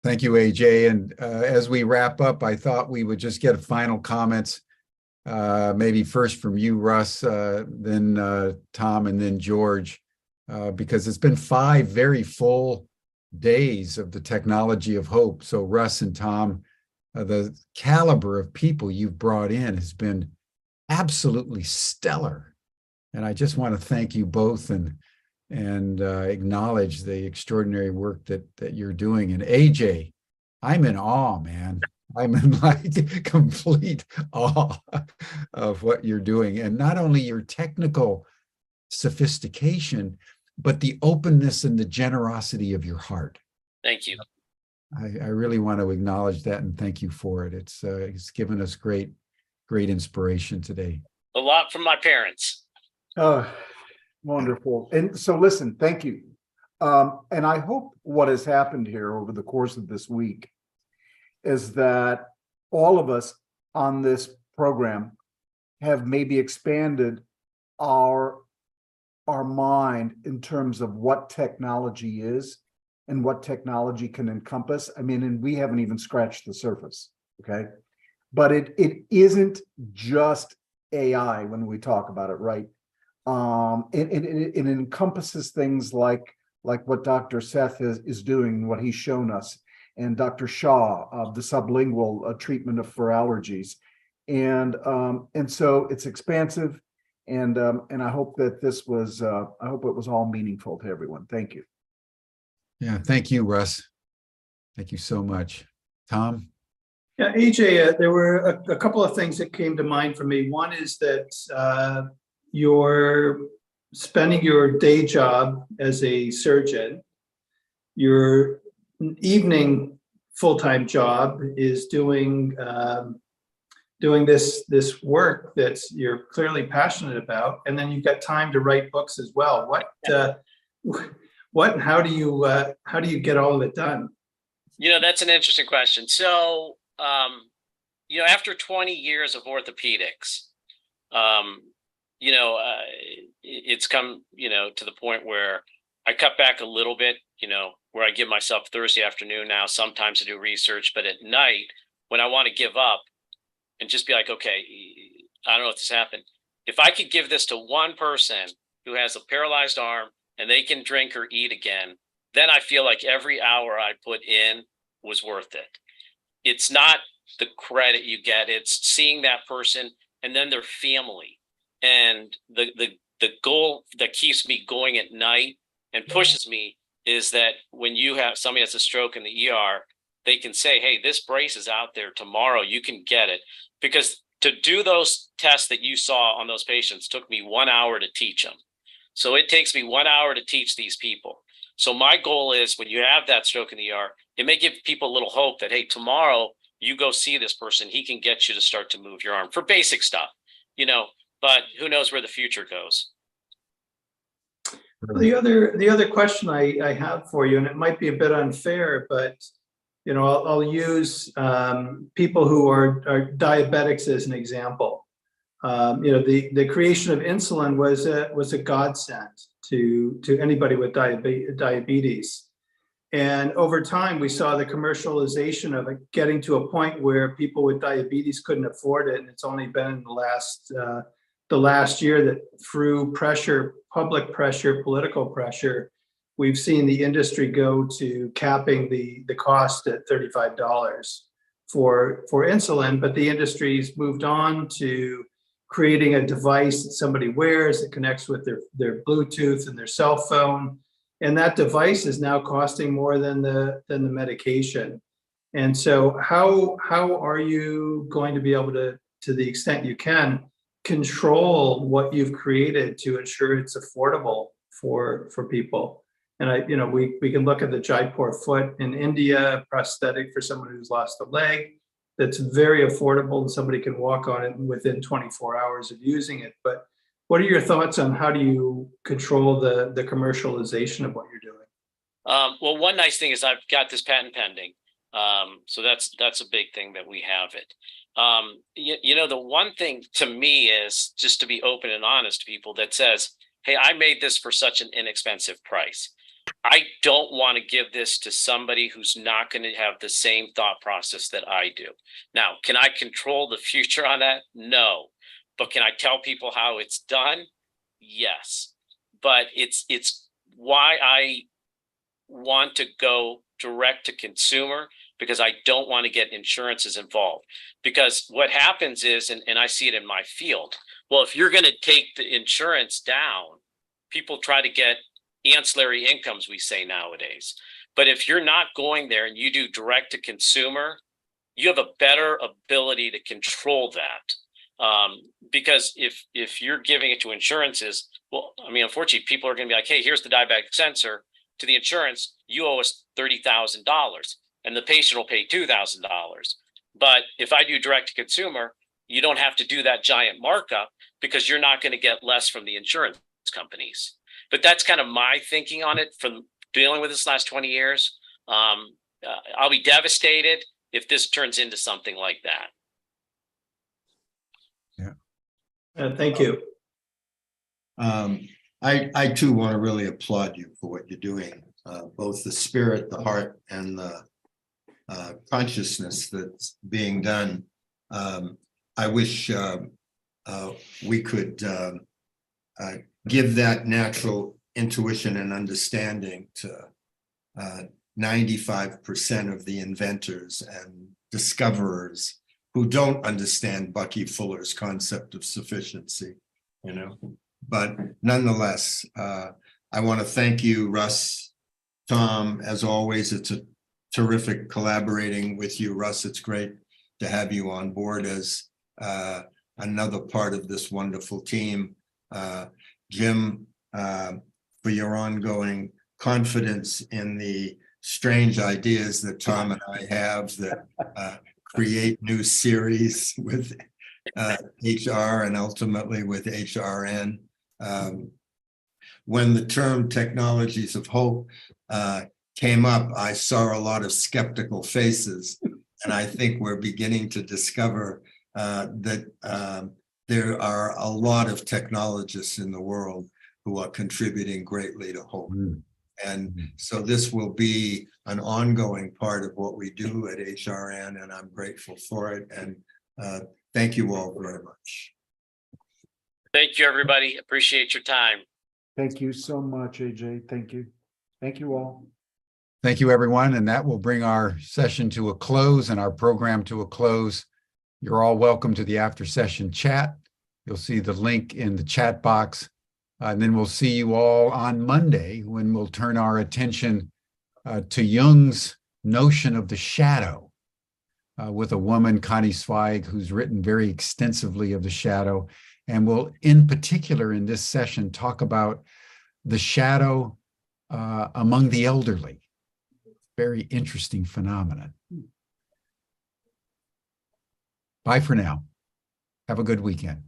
Thank you, AJ. And as we wrap up, I thought we would just get final comments, maybe first from you, Russ, then Tom, and then George, because it's been 5 very full days of the technology of hope. So Russ and Tom, the caliber of people you've brought in has been absolutely stellar. And I just want to thank you both and acknowledge the extraordinary work that you're doing. And AJ, I'm in awe, man. I'm in like complete awe of what you're doing. And not only your technical sophistication, but the openness and the generosity of your heart. Thank you. I really want to acknowledge that and thank you for it. It's given us great inspiration today. A lot from my parents. Oh, wonderful. And so listen, thank you. And I hope what has happened here over the course of this week is that all of us on this program have maybe expanded our mind in terms of what technology is and what technology can encompass. I mean, and we haven't even scratched the surface, okay? But it isn't just AI when we talk about it, right? It encompasses things like what Dr. Seth is doing, what he's shown us, and Dr. Shaw of the sublingual treatment for allergies, and so it's expansive, and I hope that this was I hope it was all meaningful to everyone. Thank you. Yeah, thank you, Russ. Thank you so much, Tom. Yeah, AJ, there were a couple of things that came to mind for me. One is that you're spending your day job as a surgeon. Your evening full-time job is doing this work that you're clearly passionate about, and then you've got time to write books as well. How do you get all of it done? That's an interesting question. So, after 20 years of orthopedics, it's come, to the point where I cut back a little bit, where I give myself Thursday afternoon now, sometimes to do research, but at night when I want to give up and just be like, okay, I don't know if this happened. If I could give this to one person who has a paralyzed arm and they can drink or eat again, then I feel like every hour I put in was worth it. It's not the credit you get, it's seeing that person and then their family. And the goal that keeps me going at night and pushes me is that when you have somebody has a stroke in the ER, they can say, hey, this brace is out there tomorrow, you can get it. Because to do those tests that you saw on those patients took me 1 hour to teach them. So it takes me 1 hour to teach these people. So my goal is when you have that stroke in the ER, it may give people a little hope that, hey, tomorrow you go see this person, he can get you to start to move your arm for basic stuff, but who knows where the future goes. The other question I have for you, and it might be a bit unfair, but I'll use people who are diabetics as an example. The creation of insulin was a godsend to anybody with diabetes. And over time, we saw the commercialization of it getting to a point where people with diabetes couldn't afford it. And it's only been in the last year that through pressure, public pressure, political pressure, we've seen the industry go to capping the cost at $35 for insulin. But the industry's moved on to creating a device that somebody wears that connects with their Bluetooth and their cell phone. And that device is now costing more than the medication. And so how are you going to be able to the extent you can, control what you've created to ensure it's affordable for people? And we can look at the Jaipur foot in India, a prosthetic for someone who's lost a leg that's very affordable and somebody can walk on it within 24 hours of using it. But What are your thoughts on how do you control the commercialization of what you're doing? Well, one nice thing is I've got this patent pending. So that's a big thing that we have it. The one thing to me is just to be open and honest to people that says, hey, I made this for such an inexpensive price. I don't want to give this to somebody who's not going to have the same thought process that I do. Now, can I control the future on that? No. But can I tell people how it's done? Yes. But it's why I want to go direct to consumer, because I don't want to get insurances involved. Because what happens is, and I see it in my field, well, if you're going to take the insurance down, people try to get ancillary incomes, we say nowadays. But if you're not going there and you do direct to consumer, you have a better ability to control that. Because if you're giving it to insurances, well, I mean, unfortunately, people are going to be like, hey, here's the diabetic sensor. To the insurance, you owe us $30,000, and the patient will pay $2,000. But if I do direct to consumer, you don't have to do that giant markup because you're not going to get less from the insurance companies. But that's kind of my thinking on it from dealing with this last 20 years. I'll be devastated if this turns into something like that. Thank you. I too want to really applaud you for what you're doing, both the spirit, the heart, and the consciousness that's being done. I wish we could give that natural intuition and understanding to 95% of the inventors and discoverers who don't understand Bucky Fuller's concept of sufficiency, But nonetheless, I want to thank you, Russ, Tom. As always, it's a terrific collaborating with you, Russ. It's great to have you on board as another part of this wonderful team. Jim, for your ongoing confidence in the strange ideas that Tom and I have that create new series with HR and ultimately with HRN. When the term technologies of hope came up, I saw a lot of skeptical faces, and I think we're beginning to discover that there are a lot of technologists in the world who are contributing greatly to hope. And so this will be an ongoing part of what we do at HRN, and I'm grateful for it. And thank you all very much. Thank you, everybody. Appreciate your time. Thank you so much, AJ. Thank you. Thank you all. Thank you, everyone. And that will bring our session to a close and our program to a close. You're all welcome to the after session chat. You'll see the link in the chat box. And then we'll see you all on Monday when we'll turn our attention to Jung's notion of the shadow with a woman, Connie Zweig, who's written very extensively of the shadow. And we'll, in particular, in this session, talk about the shadow among the elderly. Very interesting phenomenon. Bye for now. Have a good weekend.